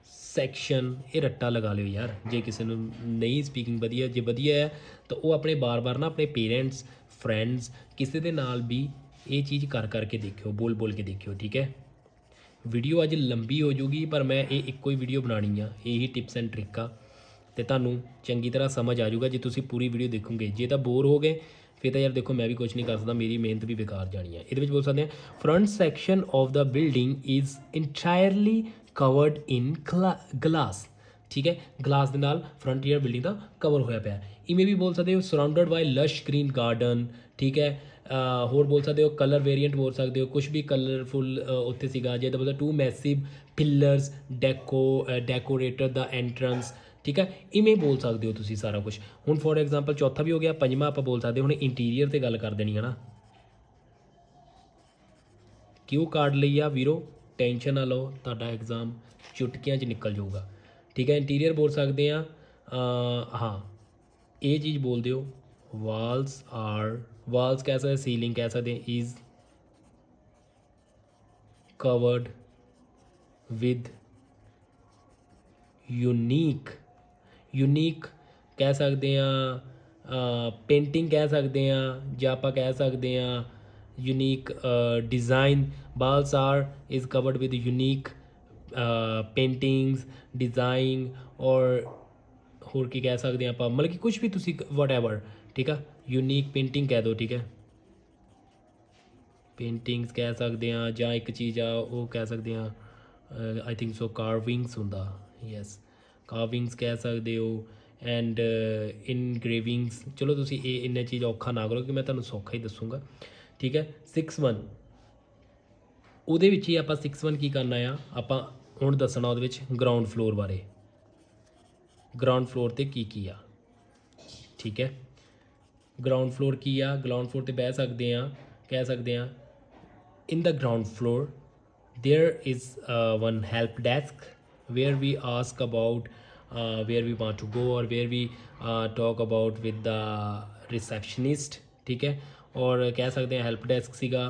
ਸੈਕਸ਼ਨ, ਇਹ ਰੱਟਾ ਲਗਾ ਲਿਓ ਯਾਰ, ਜੇ ਕਿਸੇ ਨੂੰ ਨਹੀਂ ਸਪੀਕਿੰਗ ਵਧੀਆ, ਜੇ ਵਧੀਆ ਹੈ ਤਾਂ ਉਹ ਆਪਣੇ ਬਾਰ-ਬਾਰ ਨਾ ਆਪਣੇ ਪੇਰੈਂਟਸ, ਫਰੈਂਡਸ, ਕਿਸੇ ਦੇ ਨਾਲ ਵੀ ਇਹ ਚੀਜ਼ ਕਰ ਕਰਕੇ ਦੇਖਿਓ, ਬੋਲ ਬੋਲ ਕੇ ਦੇਖਿਓ, ਠੀਕ ਹੈ। ਵੀਡੀਓ ਅੱਜ ਲੰਬੀ ਹੋ ਜੂਗੀ, ਪਰ ਮੈਂ ਇਹ ਇੱਕੋ ਹੀ ਵੀਡੀਓ ਬਣਾਉਣੀ ਆ, ਇਹੀ ਟਿਪਸ ਐਂਡ ਟ੍ਰਿਕ ਆ, ਅਤੇ ਤੁਹਾਨੂੰ ਚੰਗੀ ਤਰ੍ਹਾਂ ਸਮਝ ਆ ਜਾਊਗਾ ਜੇ ਤੁਸੀਂ ਪੂਰੀ ਵੀਡੀਓ ਦੇਖੋਗੇ। ਜੇ ਤਾਂ ਬੋਰ ਹੋ ਗਏ ਫਿਰ ਤਾਂ ਯਾਰ ਦੇਖੋ ਮੈਂ ਵੀ ਕੁਝ ਨਹੀਂ ਕਰ ਸਕਦਾ, ਮੇਰੀ ਮਿਹਨਤ ਵੀ ਬੇਕਾਰ ਜਾਣੀ ਆ। ਇਹਦੇ ਵਿੱਚ ਬੋਲ ਸਕਦੇ ਹਾਂ, front section of the building is entirely covered in glass, ਠੀਕ ਹੈ। ਗਲਾਸ ਦੇ ਨਾਲ ਫਰੰਟ ਈਅਰ ਬਿਲਡਿੰਗ ਦਾ ਕਵਰ ਹੋਇਆ ਪਿਆ। ਇਵੇਂ ਵੀ ਬੋਲ ਸਕਦੇ ਹੋ ਸਰਾਊਂਡਡ ਬਾਈ ਲਸ਼ ਗ੍ਰੀਨ ਗਾਰਡਨ, ਠੀਕ ਹੈ। ਹੋਰ ਬੋਲ ਸਕਦੇ ਹੋ ਕਲਰ ਵੇਰੀਐਂਟ ਬੋਲ ਸਕਦੇ ਹੋ, ਕੁਛ ਵੀ ਕਲਰਫੁੱਲ ਉੱਥੇ ਸੀਗਾ। ਜੇ ਤਾਂ ਬੋਲਦਾ 2 ਮੈਸਿਵ ਪਿਲਰਸ ਡੈਕੋਰੇਟਰ ਦਾ ਐਂਟਰੈਂਸ, ਠੀਕ ਹੈ। ਇਵੇਂ ਬੋਲ ਸਕਦੇ ਹੋ ਤੁਸੀਂ ਸਾਰਾ ਕੁਛ। ਹੁਣ ਫੋਰ ਐਗਜ਼ਾਮਪਲ ਚੌਥਾ ਵੀ ਹੋ ਗਿਆ, ਪੰਜਵਾਂ ਆਪਾਂ ਬੋਲ ਸਕਦੇ ਹੁਣ ਇੰਟੀਰੀਅਰ 'ਤੇ ਗੱਲ ਕਰ ਦੇਣੀ ਹੈ ਨਾ। ਕਿਉਂ ਕਾਰਡ ਲਈ ਆ ਵੀਰੋ, ਟੈਨਸ਼ਨ ਨਾ ਲਓ, ਤੁਹਾਡਾ ਐਗਜ਼ਾਮ ਚੁਟਕੀਆਂ 'ਚ ਨਿਕਲ ਜਾਊਗਾ, ਠੀਕ ਹੈ। ਇੰਟੀਰੀਅਰ ਬੋਲ ਸਕਦੇ ਹਾਂ, ਹਾਂ ਇਹ ਚੀਜ਼ ਬੋਲ ਦਿਓ, ਵਾਲਸ ਕਹਿ ਸਕਦੇ, ਸੀਲਿੰਗ ਕਹਿ ਸਕਦੇ, ਇਜ਼ ਕਵਰਡ ਵਿਦ ਯੂਨੀਕ ਕਹਿ ਸਕਦੇ ਹਾਂ, ਪੇਂਟਿੰਗ ਕਹਿ ਸਕਦੇ ਹਾਂ, ਜਾਂ ਆਪਾਂ ਕਹਿ ਸਕਦੇ ਹਾਂ unique design. Waltz is covered with unique paintings, design, ਔਰ ਹੋਰ ਕੀ ਕਹਿ ਸਕਦੇ ਹਾਂ ਆਪਾਂ, ਮਤਲਬ ਕਿ ਕੁਛ ਵੀ ਤੁਸੀਂ ਵਟਐਵਰ, ਠੀਕ ਆ। ਯੂਨੀਕ ਪੇਂਟਿੰਗ ਕਹਿ ਦਿਓ, ਠੀਕ ਹੈ। ਪੇਂਟਿੰਗਸ ਕਹਿ ਸਕਦੇ ਹਾਂ, ਜਾਂ ਇੱਕ ਚੀਜ਼ ਆ ਉਹ ਕਹਿ ਸਕਦੇ ਹਾਂ, ਆਈ ਥਿੰਕ ਸੋ ਕਾਰਵਿੰਗਸ ਹੁੰਦਾ, ਯੈਸ ਕਾਰਵਿੰਗਸ ਕਹਿ ਸਕਦੇ ਹੋ, ਐਂਡ ਇਨਗ੍ਰੇਵਿੰਗਸ। ਚਲੋ ਤੁਸੀਂ ਇਹ ਇੰਨਾ ਚੀਜ਼ ਔਖਾ ਨਾ ਕਰੋ ਕਿ ਮੈਂ ਤੁਹਾਨੂੰ ਸੌਖਾ ਹੀ ਦੱਸੂਗਾ, ਠੀਕ ਹੈ। 6 ਉਹਦੇ ਵਿੱਚ ਹੀ ਆਪਾਂ 6 ਕੀ ਕਰਨਾ ਆ, ਆਪਾਂ ਹੁਣ ਦੱਸਣਾ ਉਹਦੇ ਵਿੱਚ ਗਰਾਊਂਡ ਫਲੋਰ ਬਾਰੇ, ਗਰਾਊਂਡ ਫਲੋਰ 'ਤੇ ਕੀ ਆ, ਠੀਕ ਹੈ। ਗਰਾਊਂਡ ਫਲੋਰ ਕੀ ਆ, ਗਰਾਊਂਡ ਫਲੋਰ 'ਤੇ ਬਹਿ ਸਕਦੇ ਹਾਂ, ਕਹਿ ਸਕਦੇ ਹਾਂ in the ground floor there is one help desk where we ask about where we want to go or where we talk about with the receptionist, ठीक है। और कह सकते हैं हेल्प डेस्क ਸੀਗਾ,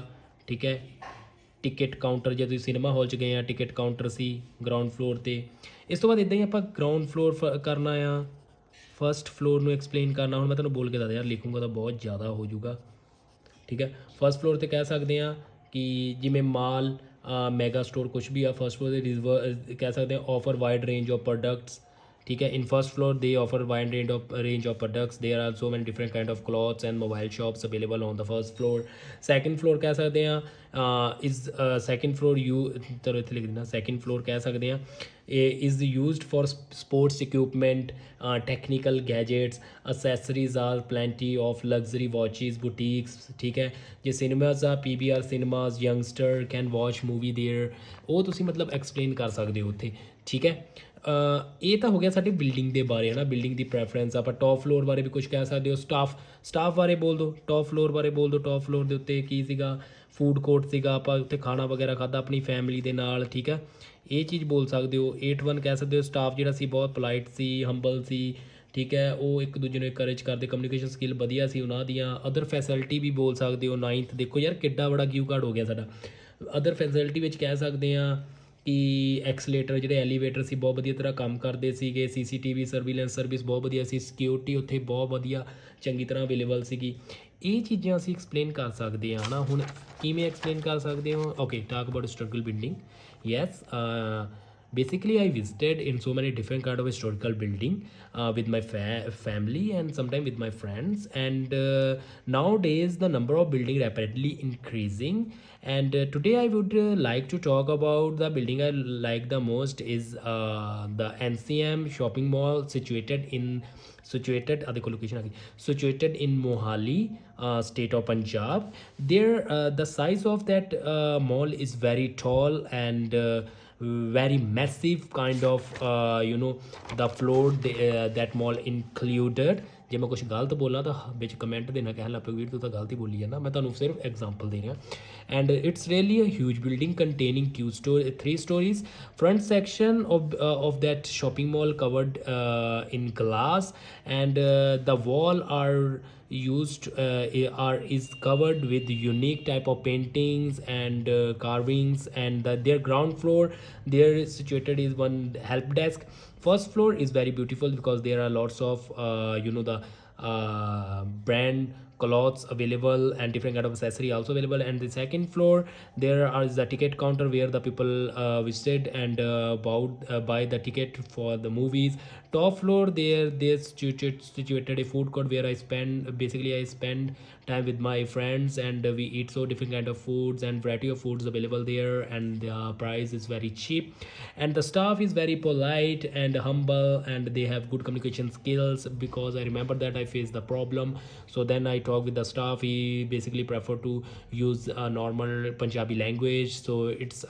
ठीक है। ਟਿਕਟ ਕਾਊਂਟਰ, ਜੇ ਤੁਸੀਂ ਸਿਨੇਮਾ ਹਾਲ 'ਚ ਗਏ ਆ, ਟਿਕਟ ਕਾਊਂਟਰ ਸੀ ਗਰਾਊਂਡ ਫਲੋਰ 'ਤੇ। ਇਸ ਤੋਂ ਬਾਅਦ ਇੱਦਾਂ ਹੀ ਆਪਾਂ ਗਰਾਊਂਡ ਫਲੋਰ ਕਰਨਾ ਆ, ਫਸਟ ਫਲੋਰ ਨੂੰ ਐਕਸਪਲੇਨ ਕਰਨਾ। ਹੁਣ ਮੈਂ ਤੁਹਾਨੂੰ ਬੋਲ ਕੇ ਦੱਸਦਾ ਯਾਰ, ਲਿਖੂੰਗਾ ਤਾਂ ਬਹੁਤ ਜ਼ਿਆਦਾ ਹੋ ਜਾਊਗਾ, ਠੀਕ ਹੈ। ਫਸਟ ਫਲੋਰ 'ਤੇ ਕਹਿ ਸਕਦੇ ਹਾਂ ਕਿ ਜਿਵੇਂ ਮਾਲ, ਮੈਗਾ ਸਟੋਰ, ਕੁਛ ਵੀ ਆ। ਫਸਟ ਫਲੋਰ 'ਤੇ ਕਹਿ ਸਕਦੇ ਹਾਂ offer wide range of products, ठीक है। in first floor they offer wide range of products, there are so many different kind of clothes and mobile shops available on the first floor। second floor ਕਹਿ ਸਕਦੇ ਹਾਂ is second floor you ਚਲੋ ਇੱਥੇ ਲਿਖ ਦੇਣਾ, second floor ਕਹਿ ਸਕਦੇ ਹਾਂ is used for sports equipment, technical gadgets, accessories are plenty of luxury watches, boutiques, ठीक है जे cinemas ਆ PVR cinemas youngster can watch movie there ਉਹ ਤੁਸੀਂ ਮਤਲਬ ਐਕਸਪਲੇਨ ਕਰ ਸਕਦੇ ਹੋ ਉੱਥੇ ਠੀਕ ਹੈ ਇਹ ਤਾਂ ਹੋ ਗਿਆ ਸਾਡੀ ਬਿਲਡਿੰਗ ਦੇ ਬਾਰੇ ਹੈ ਨਾ ਬਿਲਡਿੰਗ ਦੀ ਪ੍ਰੈਫਰੈਂਸ ਆਪਾਂ ਟੌਪ ਫਲੋਰ ਬਾਰੇ ਵੀ ਕੁਝ ਕਹਿ ਸਕਦੇ ਹੋ ਸਟਾਫ ਬਾਰੇ ਬੋਲ ਦਿਓ ਟੌਪ ਫਲੋਰ ਬਾਰੇ ਬੋਲ ਦਿਓ ਟੌਪ ਫਲੋਰ ਦੇ ਉੱਤੇ ਕੀ ਸੀਗਾ ਫੂਡ ਕੋਰਟ ਸੀਗਾ ਆਪਾਂ ਉੱਥੇ ਖਾਣਾ ਵਗੈਰਾ ਖਾਧਾ ਆਪਣੀ ਫੈਮਿਲੀ ਦੇ ਨਾਲ ਠੀਕ ਹੈ ਇਹ ਚੀਜ਼ ਬੋਲ ਸਕਦੇ ਹੋ 8-1 ਕਹਿ ਸਕਦੇ ਹੋ ਸਟਾਫ ਜਿਹੜਾ ਸੀ ਬਹੁਤ ਪੋਲਾਈਟ ਸੀ ਹੰਬਲ ਸੀ ਠੀਕ ਹੈ ਉਹ ਇੱਕ ਦੂਜੇ ਨੂੰ ਇਨਕਰੇਜ ਕਰਦੇ ਕਮਿਊਨੀਕੇਸ਼ਨ ਸਕਿੱਲ ਵਧੀਆ ਸੀ ਉਹਨਾਂ ਦੀਆਂ ਅਦਰ ਫੈਸਿਲਿਟੀ ਵੀ ਬੋਲ ਸਕਦੇ ਹੋ 9th ਦੇਖੋ ਯਾਰ ਕਿੱਡਾ ਬੜਾ ਕਿਊ ਕਾਰਡ ਹੋ ਗਿਆ ਸਾਡਾ ਅਦਰ ਫੈਸਿਲਿਟੀ ਵਿੱਚ ਕਹਿ ਸਕਦੇ ਹਾਂ ਕਿ ਐਕਸਲੇਟਰ ਜਿਹੜੇ ਐਲੀਵੇਟਰ ਸੀ ਬਹੁਤ ਵਧੀਆ ਤਰ੍ਹਾਂ ਕੰਮ ਕਰਦੇ ਸੀਗੇ CCTV ਸਰਵੀਲੈਂਸ ਸਰਵਿਸ ਬਹੁਤ ਵਧੀਆ ਸੀ ਸਿਕਿਉਰਿਟੀ ਉੱਥੇ ਬਹੁਤ ਵਧੀਆ ਚੰਗੀ ਤਰ੍ਹਾਂ ਅਵੇਲੇਬਲ ਸੀਗੀ ਇਹ ਚੀਜ਼ਾਂ ਅਸੀਂ ਐਕਸਪਲੇਨ ਕਰ ਸਕਦੇ ਹਾਂ ਹੈ ਨਾ ਹੁਣ ਕਿਵੇਂ ਐਕਸਪਲੇਨ ਕਰ ਸਕਦੇ ਹੋ okay talk about historical building yes basically I visited in so many different kind of historical building with my family and sometimes with my friends and nowadays the number of building rapidly increasing and today I would like to talk about the building I like the most is the NCM shopping mall situated location situated in Mohali state of Punjab there the size of that mall is very tall and very massive kind of the floor that mall included ਜੇ ਮੈਂ ਕੁਛ ਗਲਤ ਬੋਲਾਂ ਤਾਂ ਵਿੱਚ comment ਦੇਣਾ ਕਹਿਣ ਲੱਗ ਪਏ ਵੀਰ ਤੂੰ ਤਾਂ ਗਲਤ ਹੀ ਬੋਲੀ ਜਾਂਦਾ ਮੈਂ ਤੁਹਾਨੂੰ ਸਿਰਫ ਐਗਜ਼ਾਮਪਲ ਦੇ ਰਿਹਾ and it's really a huge building containing 3 stories front section of that shopping mall covered in glass and the wall is covered with unique type of paintings and carvings and their ground floor there is situated is one help desk first floor is very beautiful because there are lots of the brand clothes available and different kind of accessory also available and the second floor there is the ticket counter where the people visit and buy the ticket for the movies top floor there situated a food court where I spend time with my friends and we eat so different kind of foods and variety of foods available there and the price is very cheap and the staff is very polite and humble and they have good communication skills because I remember that I faced the problem so then I talk with the staff he basically prefer to use a normal Punjabi language so it's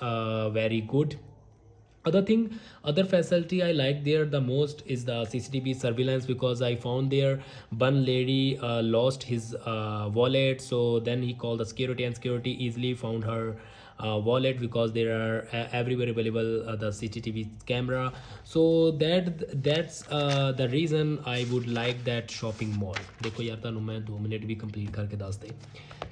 very good other facility I like there the most is the CCTV surveillance because I found there one lady lost his wallet so then he called the security and security easily found her wallet because there are everywhere available the CCTV camera so that's the reason I would like that shopping mall ਦੇਖੋ ਯਾਰ ਤੁਹਾਨੂੰ ਮੈਂ 2 minute ਵੀ complete ਕਰਕੇ ਦੱਸ ਦੇ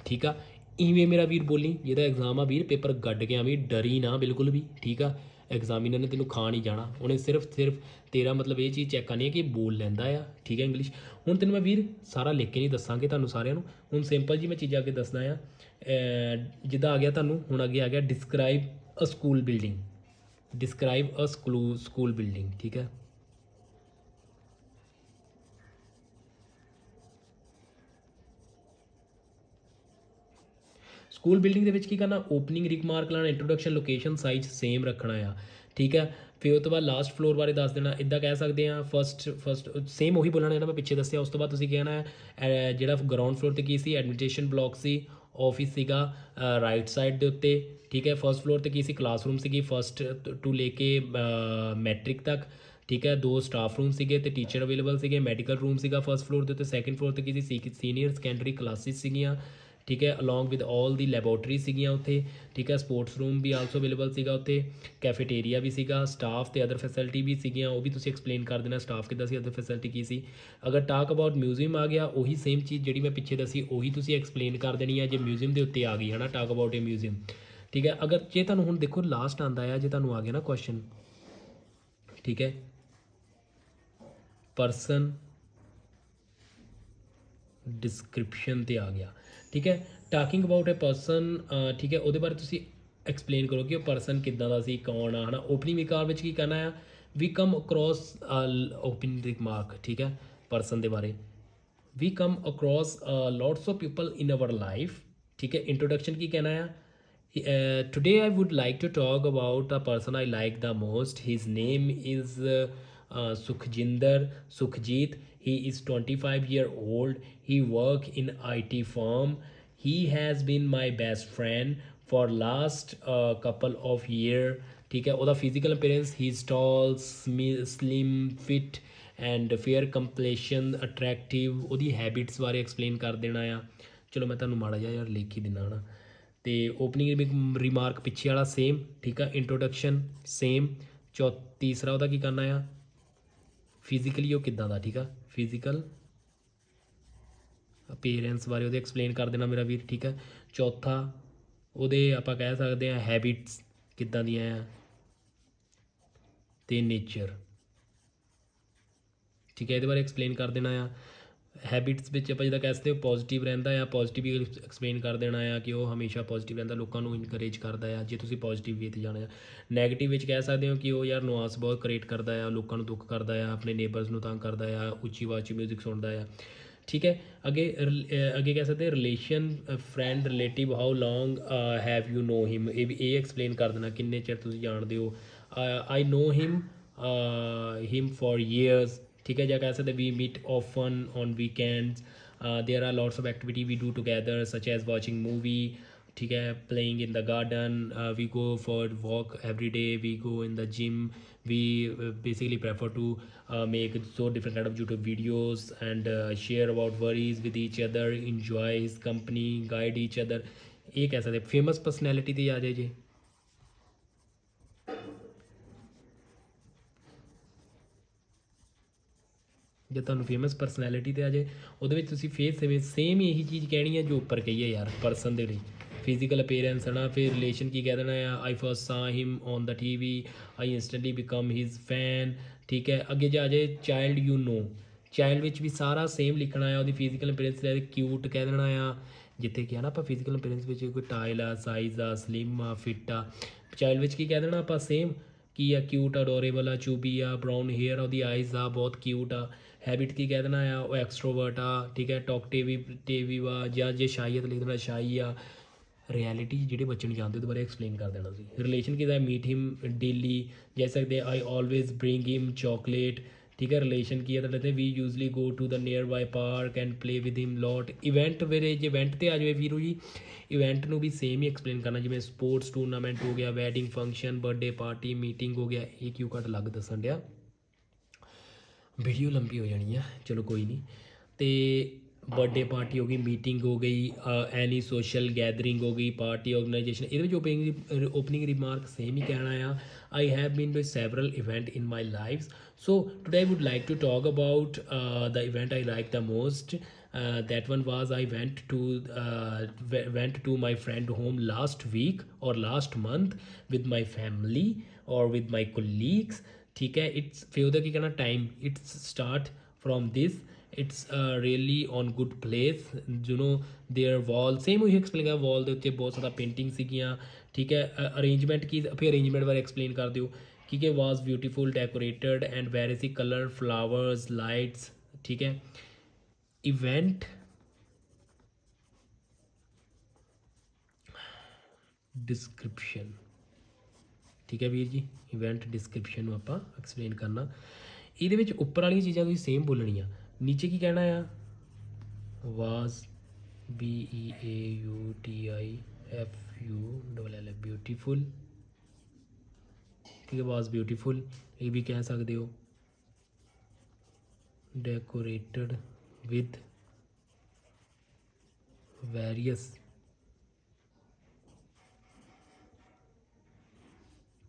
ਠੀਕ ਆ ਇਵੇਂ ਮੇਰਾ ਵੀਰ ਬੋਲੀ ਜਿਹਦਾ ਐਗਜ਼ਾਮ ਆ ਵੀਰ ਪੇਪਰ ਗੱਡ ਕੇ ਆਵੀਂ ਡਰੀ ਨਾ ਬਿਲਕੁਲ ਵੀ ਠੀਕ ਆ ਐਗਜ਼ਾਮੀਨਰ ਨੇ ਤੈਨੂੰ ਖਾ ਨਹੀਂ ਜਾਣਾ ਉਹਨੇ ਸਿਰਫ ਤੇਰਾ ਮਤਲਬ ਇਹ ਚੀਜ਼ ਚੈੱਕ ਕਰਨੀ ਹੈ ਕਿ ਬੋਲ ਲੈਂਦਾ ਆ ਠੀਕ ਹੈ ਇੰਗਲਿਸ਼ ਹੁਣ ਤੈਨੂੰ ਮੈਂ ਵੀਰ ਸਾਰਾ ਲਿਖ ਕੇ ਨਹੀਂ ਦੱਸਾਂਗੇ ਤੁਹਾਨੂੰ ਸਾਰਿਆਂ ਨੂੰ ਹੁਣ ਸਿੰਪਲ ਜੀ ਮੈਂ ਚੀਜ਼ਾਂ ਅੱਗੇ ਦੱਸਦਾ ਆ ਜਿੱਦਾਂ ਆ ਗਿਆ ਤੁਹਾਨੂੰ ਹੁਣ ਅੱਗੇ ਆ ਗਿਆ ਡਿਸਕ੍ਰਾਈਬ ਅ ਸਕੂਲ ਬਿਲਡਿੰਗ ਠੀਕ ਹੈ ਸਕੂਲ ਬਿਲਡਿੰਗ ਦੇ ਵਿੱਚ ਕੀ ਕਰਨਾ ਓਪਨਿੰਗ ਰਿਮਾਰਕ ਲਾਣਾ ਇੰਟਰੋਡਕਸ਼ਨ ਲੋਕੇਸ਼ਨ ਸਾਈਜ਼ ਸੇਮ ਰੱਖਣਾ ਆ ਠੀਕ ਹੈ ਫਿਰ ਉਸ ਤੋਂ ਬਾਅਦ ਲਾਸਟ ਫਲੋਰ ਬਾਰੇ ਦੱਸ ਦੇਣਾ ਇੱਦਾਂ ਕਹਿ ਸਕਦੇ ਹਾਂ ਫਸਟ ਸੇਮ ਉਹੀ ਬੋਲਣਾ ਜਿਹੜਾ ਮੈਂ ਪਿੱਛੇ ਦੱਸਿਆ ਉਸ ਤੋਂ ਬਾਅਦ ਤੁਸੀਂ ਕਹਿਣਾ ਹੈ ਜਿਹੜਾ ਗਰਾਊਂਡ ਫਲੋਰ 'ਤੇ ਕੀ ਸੀ ਐਡਮਿਨਿਸਟ੍ਰੇਸ਼ਨ ਬਲਾਕ ਸੀ ਆਫਿਸ ਸੀਗਾ ਰਾਈਟ ਸਾਈਡ ਦੇ ਉੱਤੇ ਠੀਕ ਹੈ ਫਸਟ ਫਲੋਰ 'ਤੇ ਕੀ ਸੀ ਕਲਾਸਰੂਮ ਸੀਗੀ ਫਸਟ ਟੂ ਲੈ ਕੇ ਮੈਟ੍ਰਿਕ ਤੱਕ ਠੀਕ ਹੈ 2 ਸਟਾਫ ਰੂਮ ਸੀਗੇ ਅਤੇ ਟੀਚਰ ਅਵੇਲੇਬਲ ਸੀਗੇ ਮੈਡੀਕਲ ਰੂਮ ਸੀਗਾ ਫਸਟ ਫਲੋਰ ਦੇ ਉੱਤੇ ਸੈਕਿੰਡ ਫਲੋਰ 'ਤੇ ਕੀ ਸੀ ਸੀਨੀਅਰ ਸੈਕੰਡਰੀ ਕਲਾਸਿਸ ਸੀਗੀਆਂ ਠੀਕ ਹੈ along with all the laboratory ਸੀਗੀਆਂ ਉੱਥੇ ਠੀਕ ਹੈ ਸਪੋਰਟਸ ਰੂਮ ਵੀ ਆਲਸੋ ਅਵੇਲੇਬਲ ਸੀਗਾ ਉੱਥੇ ਕੈਫੇਟੇਰੀਆ ਵੀ ਸੀਗਾ ਸਟਾਫ ਅਤੇ ਅਦਰ ਫੈਸਿਲਿਟੀ ਵੀ ਸੀਗੀਆਂ ਉਹ ਵੀ ਤੁਸੀਂ ਐਕਸਪਲੇਨ ਕਰ ਦੇਣਾ ਸਟਾਫ ਕਿੱਦਾਂ ਸੀ ਅਦਰ ਫੈਸਿਲਿਟੀ ਕੀ ਸੀ ਅਗਰ ਟਾਕ ਅਬਾਊਟ ਮਿਊਜ਼ੀਅਮ ਆ ਗਿਆ ਉਹੀ ਸੇਮ ਚੀਜ਼ ਜਿਹੜੀ ਮੈਂ ਪਿੱਛੇ ਦੱਸੀ ਉਹੀ ਤੁਸੀਂ ਐਕਸਪਲੇਨ ਕਰ ਦੇਣੀ ਹੈ ਜੇ ਮਿਊਜ਼ੀਅਮ ਦੇ ਉੱਤੇ ਆ ਗਈ ਹੈ ਨਾ ਟਾਕ ਅਬਾਊਟ ਏ ਮਿਊਜ਼ੀਅਮ ਠੀਕ ਹੈ ਅਗਰ ਜੇ ਤੁਹਾਨੂੰ ਹੁਣ ਦੇਖੋ ਲਾਸਟ ਆਉਂਦਾ ਆ ਜੇ ਤੁਹਾਨੂੰ ਆ ਗਿਆ ਨਾ ਕੁਐਸਚਨ ਠੀਕ ਹੈ ਪਰਸਨ ਡਿਸਕ੍ਰਿਪਸ਼ਨ 'ਤੇ ਆ ਗਿਆ ਠੀਕ ਹੈ ਟਾਕਿੰਗ ਅਬਾਊਟ ਏ ਪਰਸਨ ਠੀਕ ਹੈ ਉਹਦੇ ਬਾਰੇ ਤੁਸੀਂ ਐਕਸਪਲੇਨ ਕਰੋ ਕਿ ਉਹ ਪਰਸਨ ਕਿੱਦਾਂ ਦਾ ਸੀ ਕੌਣ ਆ ਹੈ ਨਾ ਓਪਨਿੰਗ ਵਿਕਾਰ ਵਿੱਚ ਕੀ ਕਰਨਾ ਆ ਵੀ ਕਮ ਅਕਰੋਸ ਓਪਨਿੰਗ ਰਿਮਾਰਕ ਠੀਕ ਹੈ ਪਰਸਨ ਦੇ ਬਾਰੇ we come across lots of people in our life ਠੀਕ ਹੈ ਇੰਟਰੋਡਕਸ਼ਨ ਕੀ ਕਹਿਣਾ ਆ Today I would like to talk about a person I like the most. His name is Sukhjit. He is 25-year old. He work in IT firm. He has been my best friend for last couple of year. ठीक है, ਉਹਦਾ physical appearance, he is tall, slim, fit and fair complexion, attractive. ਉਹਦੀ habits ਬਾਰੇ explain ਕਰ ਦੇਣਾ ਆ। ਚਲੋ ਮੈਂ ਤੁਹਾਨੂੰ ਮਾੜਾ ਜਿਹਾ ਯਾਰ ਲਿਖ ਹੀ ਦਿੰਦਾ ਹਨਾ। ਤੇ ਓਪਨਿੰਗ ਰਿਮਾਰਕ ਪਿੱਛੇ ਵਾਲਾ ਸੇਮ, ਠੀਕ ਆ। Introduction same. ਤੀਸਰਾ ਉਹਦਾ ਕੀ ਕਰਨਾ ਆ, ਫਿਜ਼ੀਕਲੀ ਉਹ ਕਿੱਦਾਂ ਦਾ, ਠੀਕ ਆ। ਫਿਜ਼ੀਕਲ ਅਪੀਅਰੈਂਸ ਬਾਰੇ ਉਹਦੇ ਐਕਸਪਲੇਨ ਕਰ ਦੇਣਾ ਮੇਰਾ ਵੀਰ, ਠੀਕ ਹੈ। ਚੌਥਾ ਉਹਦੇ ਆਪਾਂ ਕਹਿ ਸਕਦੇ ਹਾਂ ਹੈਬਿਟਸ ਕਿੱਦਾਂ ਦੀਆਂ ਆ, ਅਤੇ ਨੇਚਰ, ਠੀਕ ਹੈ। ਇਹਦੇ ਬਾਰੇ ਐਕਸਪਲੇਨ ਕਰ ਦੇਣਾ ਆ। ਹੈਬਿਟਸ ਵਿੱਚ ਆਪਾਂ ਜਿੱਦਾਂ ਕਹਿ ਸਕਦੇ ਹੋ ਪੋਜ਼ੀਟਿਵ ਰਹਿੰਦਾ ਆ, ਪੋਜ਼ੀਟਿਵ ਐਕਸਪਲੇਨ ਕਰ ਦੇਣਾ ਆ ਕਿ ਉਹ ਹਮੇਸ਼ਾ ਪੋਜ਼ੀਟਿਵ ਰਹਿੰਦਾ, ਲੋਕਾਂ ਨੂੰ ਇਨਕਰੇਜ ਕਰਦਾ ਆ ਜੇ ਤੁਸੀਂ ਪੋਜ਼ੀਟਿਵ ਵੇ 'ਤੇ ਜਾਣਾ ਆ। ਨੈਗੇਟਿਵ ਵਿੱਚ ਕਹਿ ਸਕਦੇ ਹੋ ਕਿ ਉਹ ਯਾਰ ਨੁਆਂਸ ਬਹੁਤ ਕ੍ਰੀਏਟ ਕਰਦਾ ਆ, ਲੋਕਾਂ ਨੂੰ ਦੁੱਖ ਕਰਦਾ ਆ, ਆਪਣੇ ਨੇਬਰਸ ਨੂੰ ਤੰਗ ਕਰਦਾ ਆ, ਉੱਚੀ ਆਵਾਜ਼ 'ਚ ਮਿਊਜ਼ਿਕ ਸੁਣਦਾ ਆ, ਠੀਕ ਹੈ। ਅੱਗੇ ਕਹਿ ਸਕਦੇ relation, friend, relative, how long have you know him, ਇਹ ਵੀ ਇਹ ਐਕਸਪਲੇਨ ਕਰ ਦੇਣਾ ਕਿੰਨੇ ਚਿਰ ਤੁਸੀਂ ਜਾਣਦੇ ਹੋ। ਆਈ ਨੋ ਹਿਮ ਫॉर ਈਅਰਸ, ठीक है। ਜਾਂ ਕਹਿ ਸਕਦੇ ਵੀ meat often on weekends, there are lots of activity we do together such as watching movie, ठीक है, playing in the garden, we go for walk every day, we go in the gym, we basically prefer to make so different kind of YouTube videos and share about worries with each other, enjoy his company, guide each other। ਇਹ ਕਹਿ ਸਕਦੇ famous personality 'ਤੇ ਆ ਜਾਏ ਜੇ। ਜੇ ਤੁਹਾਨੂੰ famous personality 'ਤੇ ਆ ਜਾਏ ਉਹਦੇ ਵਿੱਚ ਤੁਸੀਂ ਸੇਮ ਹੀ ਇਹੀ ਚੀਜ਼ ਕਹਿਣੀ ਹੈ ਜੋ ਉੱਪਰ ਕਹੀ ਹੈ ਯਾਰ ਪਰਸਨ ਦੇ ਲਈ। ਫਿਜ਼ੀਕਲ ਅਪੀਅਰੈਂਸ ਹੈ ਨਾ, ਫਿਰ ਰਿਲੇਸ਼ਨ ਕੀ ਕਹਿ ਦੇਣਾ ਆ, I first saw him on the TV, I instantly become his fan, ਠੀਕ ਹੈ। ਅੱਗੇ ਜਾ ਜਾਏ ਚਾਈਲਡ ਯੂ ਨੋ, ਚਾਈਲਡ ਵਿੱਚ ਵੀ ਸਾਰਾ ਸੇਮ ਲਿਖਣਾ ਆ। ਉਹਦੀ ਫਿਜ਼ੀਕਲ ਅਪੀਅਰੈਂਸ ਲੈ ਕਿਊਟ ਕਹਿ ਦੇਣਾ ਆ, ਜਿੱਥੇ ਕਿ ਹੈ ਨਾ ਆਪਾਂ ਫਿਜ਼ੀਕਲ ਅਪੀਅਰੈਂਸ ਵਿੱਚ ਕੋਈ ਟਾਈਲ ਆ, ਸਾਈਜ਼ ਆ, ਸਲਿਮ ਆ, ਫਿੱਟ ਆ। ਚਾਈਲਡ ਵਿੱਚ ਕੀ ਕਹਿ ਦੇਣਾ ਆਪਾਂ ਸੇਮ, ਕੀ ਆ, ਕਿਊਟ, ਅਡੋਰੇਬਲ ਆ, ਚੂਬੀ ਆ, ਬਰਾਊਨ ਹੇਅਰ ਆ, ਉਹਦੀ ਆਈਜ਼ ਆ, ਬਹੁਤ ਕਿਊਟ ਆ। ਹੈਬਿਟ ਕੀ ਕਹਿ ਦੇਣਾ ਆ, ਉਹ ਐਕਸਟਰੋਵਰਟ ਆ, ਠੀਕ ਹੈ। ਟੋਕਟੇਵਿਵ ਆ, ਜਾਂ ਜੇ ਸ਼ਾਈਅਤ ਲਿਖ ਦੇਣਾ ਸ਼ਾਈ ਆ। ਰਿਐਲਿਟੀ ਜਿਹੜੇ ਬੱਚੇ ਨੂੰ ਜਾਣਦੇ ਉਹਦੇ ਬਾਰੇ ਐਕਸਪਲੇਨ ਕਰ ਦੇਣਾ ਸੀ। ਰਿਲੇਸ਼ਨ ਕੀ ਦਾ, ਮੀਟ ਹਿਮ ਡੇਲੀ, ਕਹਿ ਸਕਦੇ I always bring him chocolate, ਠੀਕ ਹੈ। ਰਿਲੇਸ਼ਨ ਕੀ ਹੈ ਤੁਹਾਡੇ, we usually go to the nearby park and play with him lot. Event ਵੀਰੇ ਜੇ ਇਵੈਂਟ 'ਤੇ ਆ ਜਾਵੇ ਵੀਰੂ ਜੀ, ਇਵੈਂਟ ਨੂੰ ਵੀ ਸੇਮ ਹੀ ਐਕਸਪਲੇਨ ਕਰਨਾ, ਜਿਵੇਂ ਸਪੋਰਟਸ ਟੂਰਨਾਮੈਂਟ ਹੋ ਗਿਆ, wedding function, birthday party, meeting ਹੋ ਗਿਆ। ਇਹ ਕਿਉਂ ਘੱਟ ਅਲੱਗ ਦੱਸਣ ਡਿਆ, ਵੀਡੀਓ ਲੰਬੀ ਹੋ ਜਾਣੀ ਆ, ਚਲੋ ਕੋਈ ਨਹੀਂ। ਅਤੇ ਬਰਥਡੇ ਪਾਰਟੀ ਹੋ ਗਈ, ਮੀਟਿੰਗ ਹੋ ਗਈ, ਐਨੀ ਸੋਸ਼ਲ ਗੈਦਰਿੰਗ ਹੋ ਗਈ, ਪਾਰਟੀ ਔਰਗਨਾਈਜੇਸ਼ਨ। ਇਹਦੇ ਵਿੱਚ ਓਪਨਿੰਗ ਰਿਮਾਰਕ ਸੇਮ ਹੀ ਕਹਿਣਾ ਆ, I have been to several event in my life. So today I would like to talk about the event I like the most. That one was I went to my friend home last week or last month with my family or with my colleagues, ठीक है। It's फिर उधर की कहना time, it's start from this, it's really on good place, you know there wall same वही explain कर, wall ਦੇ ਉੱਤੇ ਬਹੁਤ ਸਾਰਾ ਪੇਂਟਿੰਗ ਸੀਗੀਆਂ, ਠੀਕ ਹੈ। ਅਰੇਂਜਮੈਂਟ ਕੀ, ਫਿਰ ਅਰੇਂਜਮੈਂਟ ਬਾਰੇ ਐਕਸਪਲੇਨ ਕਰ ਦਿਓ, ਠੀਕ ਹੈ। Was beautiful, decorated and very ਸੀ ਕਲਰ, ਫਲਾਵਰਸ, ਲਾਈਟਸ, ਠੀਕ ਹੈ। ਇਵੈਂਟ ਡਿਸਕ੍ਰਿਪਸ਼ਨ, ਠੀਕ ਹੈ ਵੀਰ ਜੀ। ਇਵੈਂਟ ਡਿਸਕ੍ਰਿਪਸ਼ਨ ਨੂੰ ਆਪਾਂ ਐਕਸਪਲੇਨ ਕਰਨਾ, ਇਹਦੇ ਵਿੱਚ ਉੱਪਰ ਵਾਲੀਆਂ ਚੀਜ਼ਾਂ ਤੁਸੀਂ ਸੇਮ ਬੋਲਣੀਆਂ। ਨੀਚੇ ਕੀ ਕਹਿਣਾ ਆ, ਵਾਜ਼ BEAUTIFULL, ਬਿਊਟੀਫੁਲ, ਠੀਕ ਹੈ। ਵਾਜ਼ ਬਿਊਟੀਫੁਲ ਇਹ ਵੀ ਕਹਿ ਸਕਦੇ ਹੋ। Decorated with various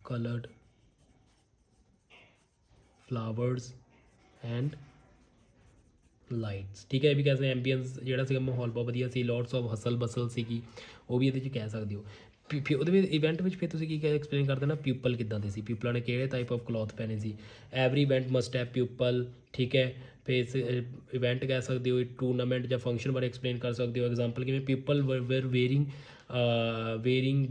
colored flowers and lights, ਠੀਕ ਹੈ। ਇਹ ਵੀ ਕਹਿ ਸਕਦੇ ਐਂਬੀਅੰਸ ਜਿਹੜਾ ਸੀਗਾ ਮਾਹੌਲ ਬਹੁਤ ਵਧੀਆ ਸੀ, ਲੋਟਸ ਆਫ ਹਸਲ ਬਸਲ ਸੀਗੀ, ਉਹ ਵੀ ਇਹਦੇ 'ਚ ਕਹਿ ਸਕਦੇ ਹੋ। ਫਿਰ ਉਹਦੇ ਵਿੱਚ ਇਵੈਂਟ ਵਿੱਚ ਫਿਰ ਤੁਸੀਂ ਕੀ ਐਕਸਪਲੇਨ ਕਰ ਦੇਣਾ, ਪਿਊਪਲ ਕਿੱਦਾਂ ਦੇ ਸੀ, ਪਿਊਪਲਾਂ ਨੇ ਕਿਹੜੇ ਟਾਈਪ ਆਫ ਕਲੋਥ ਪਹਿਨੇ ਸੀ। ਐਵਰੀ ਇਵੈਂਟ ਮਸਟ ਹੈਵ ਪਿਊਪਲ, ਠੀਕ ਹੈ। ਫਿਰ ਇਵੈਂਟ ਕਹਿ ਸਕਦੇ ਹੋ, ਟੂਰਨਾਮੈਂਟ ਜਾਂ ਫੰਕਸ਼ਨ ਬਾਰੇ ਐਕਸਪਲੇਨ ਕਰ ਸਕਦੇ ਹੋ। ਐਗਜ਼ਾਮਪਲ ਕਿਵੇਂ, people were wearing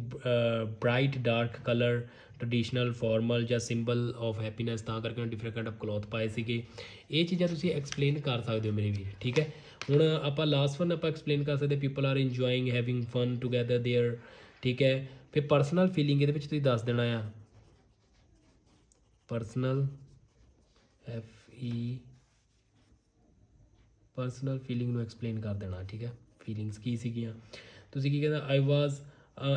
bright dark colour, traditional formal ਜਾਂ ਸਿੰਬਲ ਆਫ ਹੈਪੀਨੈਸ, ਤਾਂ ਕਰਕੇ ਉਹਨੇ ਡਿਫਰੈਂਟ ਕਾਈਂਡ ਆਫ ਕਲੋਥ ਪਾਏ ਸੀਗੇ। ਇਹ ਚੀਜ਼ਾਂ ਤੁਸੀਂ ਐਕਸਪਲੇਨ ਕਰ ਸਕਦੇ ਹੋ ਮੇਰੇ ਵੀਰ, ਠੀਕ ਹੈ। ਹੁਣ ਆਪਾਂ ਲਾਸਟ ਵਨ ਆਪਾਂ ਐਕਸਪਲੇਨ ਕਰ ਸਕਦੇ, people are enjoying having fun together there, ठीक है। फिर पर्सनल फीलिंग ਇਹਦੇ ਵਿੱਚ ਤੁਸੀਂ ਦੱਸ ਦੇਣਾ ਆ ਪਰਸਨਲ ਪਰਸਨਲ ਫੀਲਿੰਗ ਨੂੰ ਐਕਸਪਲੇਨ ਕਰ ਦੇਣਾ, ਠੀਕ ਹੈ। ਫੀਲਿੰਗਸ ਕੀ ਸੀਗੀਆਂ, ਤੁਸੀਂ ਕੀ ਕਹਿੰਦਾ, ਆਈ ਵਾਜ਼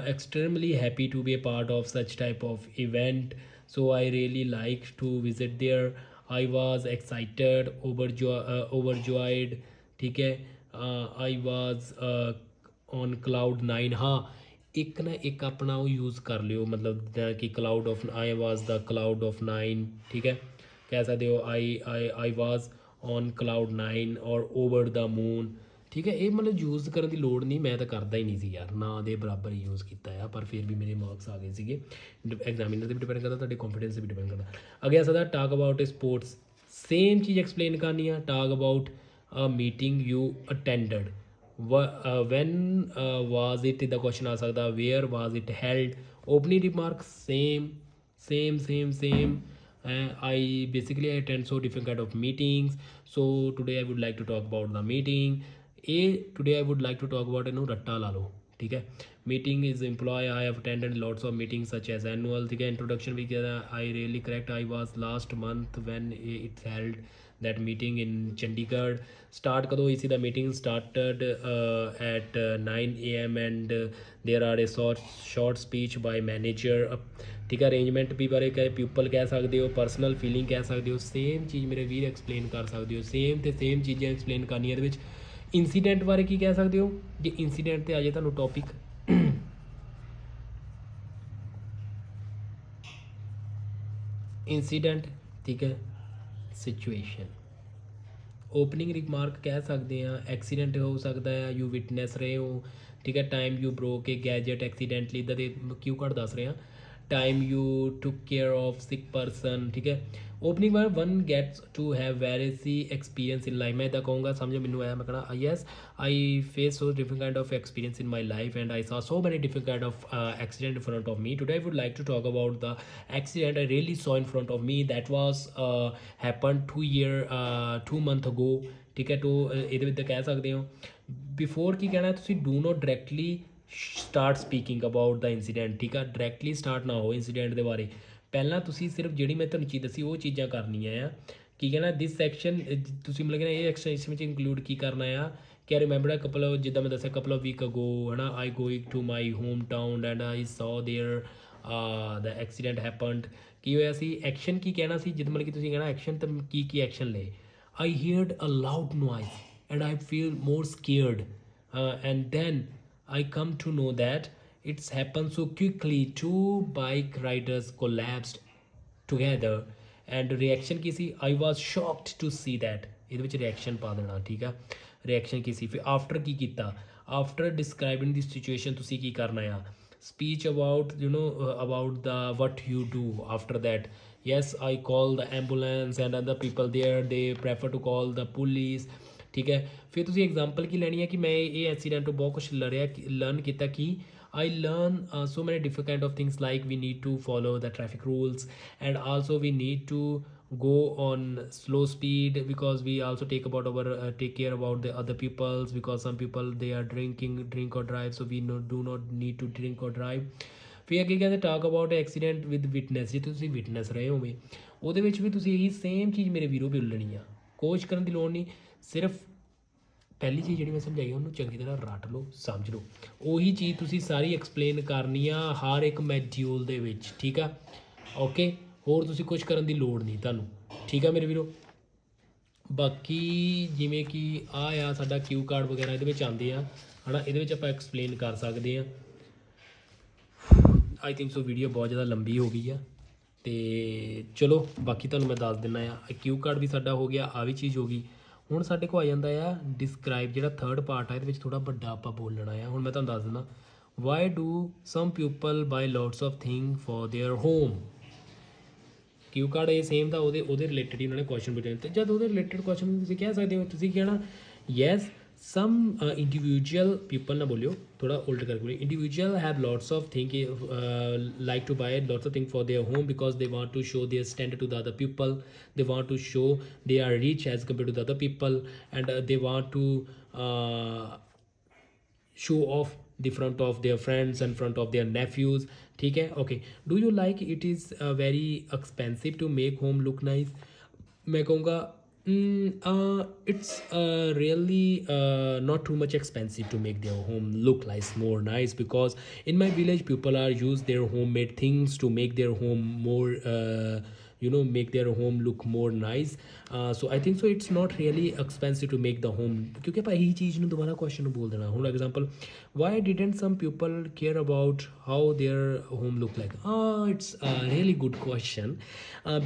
extremely happy to be a part of such type of event, so I really like to visit there. I was excited, overjoyed, ठीक है। I was on cloud 9। हाँ, ਇੱਕ ਨਾ ਇੱਕ ਆਪਣਾ ਉਹ ਯੂਜ਼ ਕਰ ਲਿਓ, ਮਤਲਬ ਜਿੱਦਾਂ ਕਿ cloud of, I was the cloud of 9, ਠੀਕ ਹੈ। ਕਹਿ ਸਕਦੇ ਹੋ ਆਈ ਵਾਜ਼ ਔਨ ਕਲਾਊਡ 9 ਔਰ ਓਵਰ ਦਾ ਮੂਨ, ਠੀਕ ਹੈ। ਇਹ ਮਤਲਬ ਯੂਜ਼ ਕਰਨ ਦੀ ਲੋੜ ਨਹੀਂ, ਮੈਂ ਤਾਂ ਕਰਦਾ ਹੀ ਨਹੀਂ ਸੀ ਯਾਰ, ਨਾ ਦੇ ਬਰਾਬਰ ਯੂਜ਼ ਕੀਤਾ ਆ, ਪਰ ਫਿਰ ਵੀ ਮੇਰੇ ਮਾਰਕਸ ਆ ਗਏ ਸੀਗੇ। ਐਗਜ਼ਾਮੀਨਰ 'ਤੇ ਵੀ ਡਿਪੈਂਡ ਕਰਦਾ, ਤੁਹਾਡੇ ਕੌਨਫੀਡੈਂਸ 'ਤੇ ਵੀ ਡਿਪੈਂਡ ਕਰਦਾ। ਅੱਗੇ ਆ ਸਕਦਾ ਟਾਕ ਅਬਾਊਟ ਸਪੋਰਟਸ, ਸੇਮ ਚੀਜ਼ ਐਕਸਪਲੇਨ ਕਰਨੀ ਆ। Talk about a meeting you attended, when was it ਦਾ ਕੁਐਸਚਨ ਆ ਸਕਦਾ, where was it held, opening remarks same. I basically attend so different kind of meetings, so today I would like to talk about the meeting। today I would like to talk about ਇਹਨੂੰ ਰੱਟਾ ਲਾ ਲਓ, ਠੀਕ ਹੈ। meeting is employ, I have attended lots of meetings such as annual, ठीक है। introduction भी किया, I really correct, I was last month when it's held that meeting in Chandigarh। start कदों इसी दा meeting started at 9 AM and there are a short speech by manager, ठीक है। Arrangement भी बारे कहे, प्यूपल कह सकते हो, पर्सनल फीलिंग कह सकते हो, सेम चीज़ मेरे वीर एक्सप्लेन कर सकते हो, सेम तो सेम चीज़ें एक्सप्लेन करनी है। इंसीडेंट बारे की कह सकते हो, जे इंसीडेंट तो आ जाए तुहानू टॉपिक इंसीडेंट, ठीक है। सिचुएशन, ओपनिंग रिमार्क कह सकते हैं, एक्सीडेंट हो सकता है, यू विटनैस रहे हो, ठीक है। Time you broke a gadget accidentally, इदा दे क्यों घट दस रहे हैं। Time you took care of sick person, ठीक है। ओपनिंग बार one gets to have very experience in life, मैं इदा कहूँगा, समझो मैनू आया, मैं कहना yes I face so different kind of experience in my life and I saw so many different kind of accident in front of me. Today I would like to talk about the accident I really saw in front of me that was happen 2 month ago, ठीक है। तो ਇਹਦੇ ਵਿੱਚ ਕਹਿ ਸਕਦੇ ਹੋ before ਕੀ ਕਹਿਣਾ, ਤੁਸੀਂ do not directly start speaking about the incident, ਠੀਕ ਆ। ਡਾਇਰੈਕਟਲੀ ਸਟਾਰਟ ਨਾ ਹੋ ਇੰਸੀਡੈਂਟ ਦੇ ਬਾਰੇ, ਪਹਿਲਾਂ ਤੁਸੀਂ ਸਿਰਫ ਜਿਹੜੀ ਮੈਂ ਤੁਹਾਨੂੰ ਚੀਜ਼ ਦੱਸੀ ਉਹ ਚੀਜ਼ਾਂ ਕਰਨੀਆਂ ਆ। ਕੀ ਕਹਿਣਾ, ਦਿਸ ਸੈਕਸ਼ਨ ਤੁਸੀਂ ਮਤਲਬ ਕਿ ਇਹ ਐਕਸਰਸਾਈਜ਼ ਵਿੱਚ ਇੰਕਲੂਡ ਕੀ ਕਰਨਾ ਆ ਕਿ ਰਿਮੈਂਬਰ ਅ ਕਪਲ ਆਫ, ਜਿੱਦਾਂ ਮੈਂ ਦੱਸਿਆ ਕਪਲ ਆਫ ਵੀਕ ਅਗੋ, ਹੈ ਨਾ, I going to my home town and I saw there the accident happened. ਕੀ ਹੋਇਆ ਸੀ, ਐਕਸ਼ਨ ਕੀ ਕਹਿਣਾ ਸੀ, ਜਿੱਦ ਮਤਲਬ ਕਿ ਤੁਸੀਂ ਕਹਿਣਾ ਐਕਸ਼ਨ ਤਾਂ ਕੀ ਐਕਸ਼ਨ ਲਏ। I heard a loud noise and I feel more scared, and then I come to know that it's happened so quickly, 2 bike riders collapsed together and reaction Ki C, I was shocked to see that। ਇਹਦੇ ਵਿੱਚ reaction ਪਾ ਦੇਣਾ, ਠੀਕ ਆ। reaction ਕੀ ਸੀ, ਫਿਰ after ਕੀ ਕੀਤਾ, after describing the situation ਤੁਸੀਂ ਕੀ ਕਰਨਾ ਆ, speech about about the what you do after that। yes I call the ambulance and other people there they prefer to call the police, ठीक है। फिर ਤੁਸੀਂ एग्जाम्पल की ਲੈਣੀ ਹੈ ਕਿ ਮੈਂ ਇਹ ਐਕਸੀਡੈਂਟ ਤੋਂ ਬਹੁਤ ਕੁਛ ਲਰਨ ਕੀਤਾ ਕਿ I learn so many different kind of things, like we need to follow the traffic rules and also we need to go on slow speed because we also take care about the other peoples, because some people they are drink or drive, so we do not need to drink or drive। ਫਿਰ ਅੱਗੇ ਕਹਿੰਦੇ talk about accident with witness, ਜੇ ਤੁਸੀਂ witness ਰਹੇ ਹੋਵੇ ਉਹਦੇ ਵਿੱਚ ਵੀ ਤੁਸੀਂ ਇਹੀ ਸੇਮ ਚੀਜ਼ ਮੇਰੇ ਵੀਰੋ ਬੋਲਣੀ ਆ, ਕੋਸ਼ਿਸ਼ ਕਰਨ ਦੀ ਲੋੜ ਨਹੀਂ। ਸਿਰਫ ਪਹਿਲੀ ਚੀਜ਼ ਜਿਹੜੀ ਮੈਂ ਸਮਝਾਈ ਉਹਨੂੰ ਚੰਗੀ ਤਰ੍ਹਾਂ ਰੱਟ ਲਓ, ਸਮਝ ਲਓ, ਉਹੀ ਚੀਜ਼ ਤੁਸੀਂ ਸਾਰੀ ਐਕਸਪਲੇਨ ਕਰਨੀ ਆ ਹਰ ਇੱਕ ਮੈਡਿਊਲ ਦੇ ਵਿੱਚ, ਠੀਕ ਆ। ਓਕੇ, ਹੋਰ ਤੁਸੀਂ ਕੁਛ ਕਰਨ ਦੀ ਲੋੜ ਨਹੀਂ ਤੁਹਾਨੂੰ, ਠੀਕ ਆ ਮੇਰੇ ਵੀਰੋ। ਬਾਕੀ ਜਿਵੇਂ ਕਿ ਆ ਸਾਡਾ ਕਿਊ ਕਾਰਡ ਵਗੈਰਾ ਇਹਦੇ ਵਿੱਚ ਆਉਂਦੇ ਆ, ਹੈ ਨਾ, ਇਹਦੇ ਵਿੱਚ ਆਪਾਂ ਐਕਸਪਲੇਨ ਕਰ ਸਕਦੇ ਹਾਂ। ਆਈ ਥਿੰਕ ਸੋ ਵੀਡੀਓ ਬਹੁਤ ਜ਼ਿਆਦਾ ਲੰਬੀ ਹੋ ਗਈ ਆ, ਅਤੇ ਚਲੋ ਬਾਕੀ ਤੁਹਾਨੂੰ ਮੈਂ ਦੱਸ ਦਿੰਦਾ ਆ। ਕਿਊ ਕਾਰਡ ਵੀ ਸਾਡਾ ਹੋ ਗਿਆ, ਆ ਵੀ ਚੀਜ਼ ਹੋ ਗਈ। ਹੁਣ ਸਾਡੇ ਕੋਲ ਆ ਜਾਂਦਾ ਆ ਡਿਸਕ੍ਰਾਈਬ, ਜਿਹੜਾ ਥਰਡ ਪਾਰਟ ਆ ਇਹਦੇ ਵਿੱਚ ਥੋੜ੍ਹਾ ਵੱਡਾ ਆਪਾਂ ਬੋਲਣਾ ਆ। ਹੁਣ ਮੈਂ ਤੁਹਾਨੂੰ ਦੱਸ ਦਿੰਦਾ, why do some people buy lots of thing for their home. Cue card ਇਹ ਸੇਮ ਦਾ, ਉਹਦੇ ਰਿਲੇਟਡ ਹੀ ਉਹਨਾਂ ਨੇ ਕੁਐਸਚਨ ਪੁੱਛੇ, ਅਤੇ ਜਦ ਉਹਦੇ ਰਿਲੇਟਡ ਕੁਐਸਚਨ ਤੁਸੀਂ ਕਹਿ ਸਕਦੇ ਹੋ, ਤੁਸੀਂ ਕਹਿਣਾ ਯੈਸ some individual people ना बोलियो, थोड़ा old करके बोलिए, individual have lots of thing like to buy lots of thing for their home because they want to show their standard to the other people, they want to show they are rich as compared to the other people, and they want to show off the front of their friends and front of their nephews. ठीक है, okay. Do you like it is very expensive to make home look nice? मैं कहूँगा it's really not too much expensive to make their home look nice, more nice, because in my village people are use their homemade things to make their home more make their home look more nice. So I think so it's not really expensive to make the home, क्योंकि ਆਪਾਂ ਇਹੀ ਚੀਜ਼ ਨੂੰ ਦੁਬਾਰਾ question ਨੂੰ ਬੋਲ ਦੇਣਾ। ਹੁਣ example, why didn't some people care about how their home look like? It's a really good question,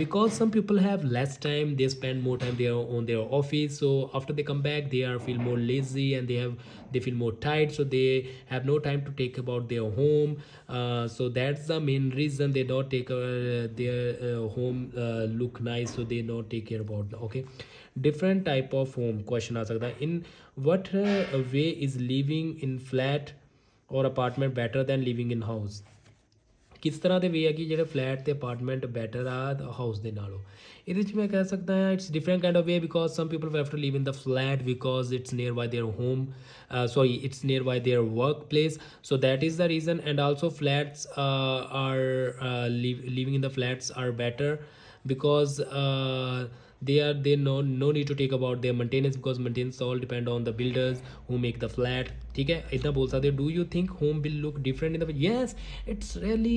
because some people have less time, they spend more time there on their office, so after they come back they are feel more lazy and they feel more tired, so they have no time to take about their home. So that's the main reason they don't take their home look nice, so they don't take care about okay. Different type of home question आ सकता है। In what way is living in flat or apartment better than living in house? ਕਿਸ ਤਰ੍ਹਾਂ ਦੇ ਵੇ ਆ ਕਿ ਜਿਹੜੇ flat ਤੇ apartment better ਆ ਹਾਊਸ ਦੇ ਨਾਲੋਂ? ਇਹਦੇ ਵਿੱਚ ਮੈਂ ਕਹਿ ਸਕਦਾ ਹਾਂ it's different kind of way, because some people prefer to live in the flat because it's near by their home, sorry, it's nearby their workplace, so that is the reason. And also flats living in the flats are better because they no need to take about their maintenance, because maintenance all depend on the builders who make the flat. ठीक है, इतना बोल सकते हो। Do you think home will look different in the, yes, it's really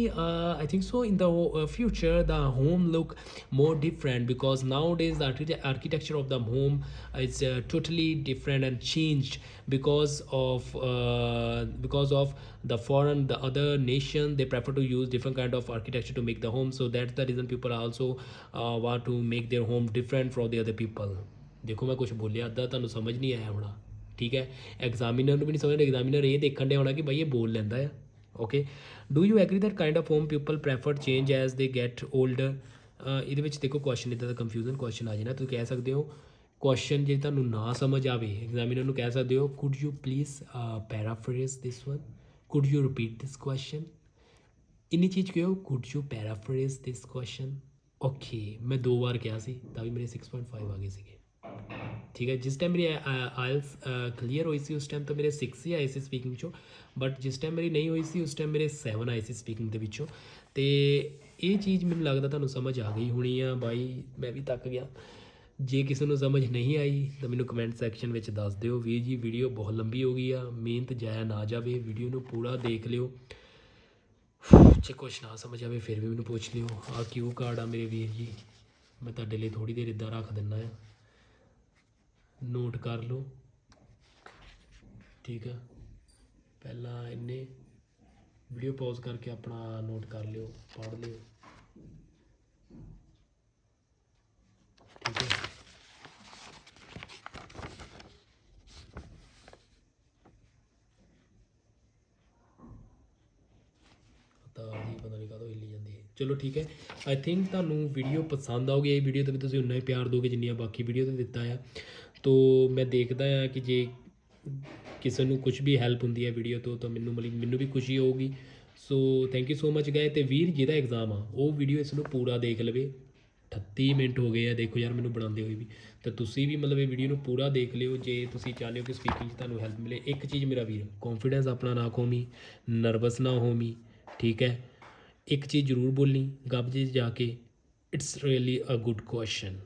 I think so in the future the home look more different, because nowadays the architecture of the home is totally different and changed because of the foreign, the other nation, they prefer to use different kind of architecture to make the home, so that's the reason people also want to make their home different from the other people. देखो मैं कुछ बोलिया अद्धा ਤੁਹਾਨੂੰ ਸਮਝ ਨਹੀਂ ਆਇਆ ਹੋਣਾ, ठीक है, एग्जामिनर ਨੂੰ ਵੀ ਨਹੀਂ ਸਮਝ, एग्जामिनर ਇਹ ਦੇਖਣ ਡਿਆ ਹੋਣਾ ਕਿ ਭਾਈ ਇਹ ਬੋਲ ਲੈਂਦਾ ਆ। Okay, do you agree that kind of home people prefer change as they get older? ਇਹਦੇ ਵਿੱਚ ਦੇਖੋ ਕੁਐਸਚਨ ਇੱਦਾਂ ਦਾ ਕਨਫਿਊਜ਼ਨ ਕੁਐਸਚਨ ਆ ਜਾਣਾ, ਤੁਸੀਂ ਕਹਿ ਸਕਦੇ ਹੋ ਕੁਐਸਚਨ ਜੇ ਤੁਹਾਨੂੰ ਨਾ ਸਮਝ ਆਵੇ ਐਗਜ਼ਾਮੀਨਰ ਨੂੰ ਕਹਿ ਸਕਦੇ ਹੋ could you please paraphrase this one, could you repeat this question, ਇੰਨੀ ਚੀਜ਼ ਕਿਹੋ, could you paraphrase this question. Okay, ਮੈਂ 2 ਵਾਰ ਕਿਹਾ ਸੀ ਤਾਂ ਵੀ ਮੇਰੇ 6.5 ਆ ਗਏ ਸੀਗੇ। ठीक है, जिस टाइम मेरी आइल्स क्लीयर हुई सी उस टाइम तो मेरे 6 ही आए सी स्पीकिंग चो, बट जिस टाइम मेरी नहीं हुई सी उस टाइम मेरे 7 आए सी स्पीकिंग ਦੇ ਵਿੱਚੋਂ। ਤੇ ਇਹ ਚੀਜ਼ ਮੈਨੂੰ ਲੱਗਦਾ ਤੁਹਾਨੂੰ ਸਮਝ ਆ ਗਈ ਹੋਣੀ ਆ ਬਾਈ, ਮੈਂ ਵੀ ਤੱਕ ਗਿਆ। ਜੇ ਕਿਸੇ ਨੂੰ ਸਮਝ ਨਹੀਂ ਆਈ ਤਾਂ ਮੈਨੂੰ ਕਮੈਂਟ ਸੈਕਸ਼ਨ ਵਿੱਚ ਦੱਸ ਦਿਓ। ਵੀਰ ਜੀ ਵੀਡੀਓ ਬਹੁਤ ਲੰਬੀ ਹੋ ਗਈ ਆ, ਮਿਹਨਤ ਜਾਇਆ ਨਾ ਜਾਵੇ, ਵੀਡੀਓ ਨੂੰ ਪੂਰਾ ਦੇਖ ਲਿਓ। ਜੇ ਕੁਛ ਨਾ ਸਮਝ ਆਵੇ ਫਿਰ ਵੀ ਮੈਨੂੰ ਪੁੱਛ ਲਿਓ। ਆ ਕਿਊ ਕਾਰਡ ਆ ਮੇਰੇ ਵੀਰ ਜੀ, ਮੈਂ ਤੁਹਾਡੇ ਲਈ ਥੋੜ੍ਹੀ ਦੇਰ ਇੱਦਾਂ ਰੱਖ ਦਿੰਦਾ ਆ, ਨੋਟ ਕਰ ਲਓ, ਠੀਕ ਆ। ਪਹਿਲਾਂ ਇੰਨੇ ਵੀਡੀਓ ਪੌਜ਼ ਕਰਕੇ ਆਪਣਾ ਨੋਟ ਕਰ ਲਿਓ, ਪੜ੍ਹ ਲਿਓ, ਠੀਕ ਹੈ। ਤਾਰ ਜੀ ਪਤਾ ਨਹੀਂ ਕਾਹਤੋਂ ਹਿੱਲੀ ਜਾਂਦੀ ਹੈ। ਚਲੋ ਠੀਕ ਹੈ, ਆਈ ਥਿੰਕ ਤੁਹਾਨੂੰ ਵੀਡੀਓ ਪਸੰਦ ਆਊਗੀ। ਇਹ ਵੀਡੀਓ 'ਤੇ ਵੀ ਤੁਸੀਂ ਉਨਾ ਹੀ ਪਿਆਰ ਦਿਓਗੇ ਜਿੰਨੀਆਂ ਬਾਕੀ ਵੀਡੀਓ 'ਤੇ ਦਿੱਤਾ ਆ। ਤੋ ਮੈਂ ਦੇਖਦਾ ਹਾਂ ਕਿ ਜੇ ਕਿਸੇ ਨੂੰ ਕੁਛ ਵੀ ਹੈਲਪ ਹੁੰਦੀ ਹੈ ਵੀਡੀਓ ਤੋਂ ਤਾਂ ਮੈਨੂੰ ਵੀ ਖੁਸ਼ੀ ਹੋਊਗੀ। So thank you so much guys. ਅਤੇ ਵੀਰ ਜਿਹਦਾ ਐਗਜ਼ਾਮ ਆ ਉਹ ਵੀਡੀਓ ਇਸ ਨੂੰ ਪੂਰਾ ਦੇਖ ਲਵੇ। 38 ਮਿੰਟ ਹੋ ਗਏ ਆ ਦੇਖੋ ਯਾਰ ਮੈਨੂੰ ਬਣਾਉਂਦੇ ਹੋਏ ਵੀ, ਤਾਂ ਤੁਸੀਂ ਵੀ ਮਤਲਬ ਇਹ ਵੀਡੀਓ ਨੂੰ ਪੂਰਾ ਦੇਖ ਲਿਓ ਜੇ ਤੁਸੀਂ ਚਾਹੁੰਦੇ ਹੋ ਕਿ ਸਪੀਕਿੰਗ 'ਚ ਤੁਹਾਨੂੰ ਹੈਲਪ ਮਿਲੇ। ਇੱਕ ਚੀਜ਼ ਮੇਰਾ ਵੀਰ, ਕੌਨਫੀਡੈਂਸ ਆਪਣਾ ਨਾ ਖੋਮੀ, ਨਰਵਸ ਨਾ ਹੋਮੀ, ਠੀਕ ਹੈ। ਇੱਕ ਚੀਜ਼ ਜ਼ਰੂਰ ਬੋਲਣੀ ਗੱਬ 'ਚ ਜਾ ਕੇ, it's really a good question.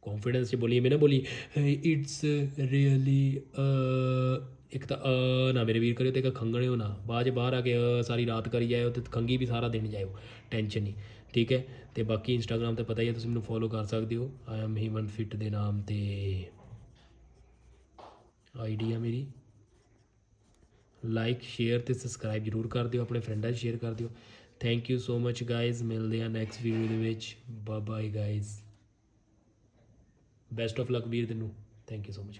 Confidence से बोलिए, मैं ना बोली इट्स रियली, एक तो ना मेरे वीर करियो तो एक खंगने हो ना बाद बाहर आके सारी रात करी जाए तो खंगी भी सारा दिन जाए, टेंशन नहीं, ठीक है। तो बाकी इंस्टाग्राम तो पता ही है, तुम मैंने फॉलो कर सकते हो, आई एम हीमन फिट के नाम ते आई डी है मेरी। लाइक शेयर तो सबसक्राइब जरूर कर दियो, अपने फ्रेंडा शेयर कर दियो। Thank you so much guys, मिलते हैं नैक्सट वीडियो के। Bye bye guys, best of luck वीर तेनू, थैंक यू सो मच।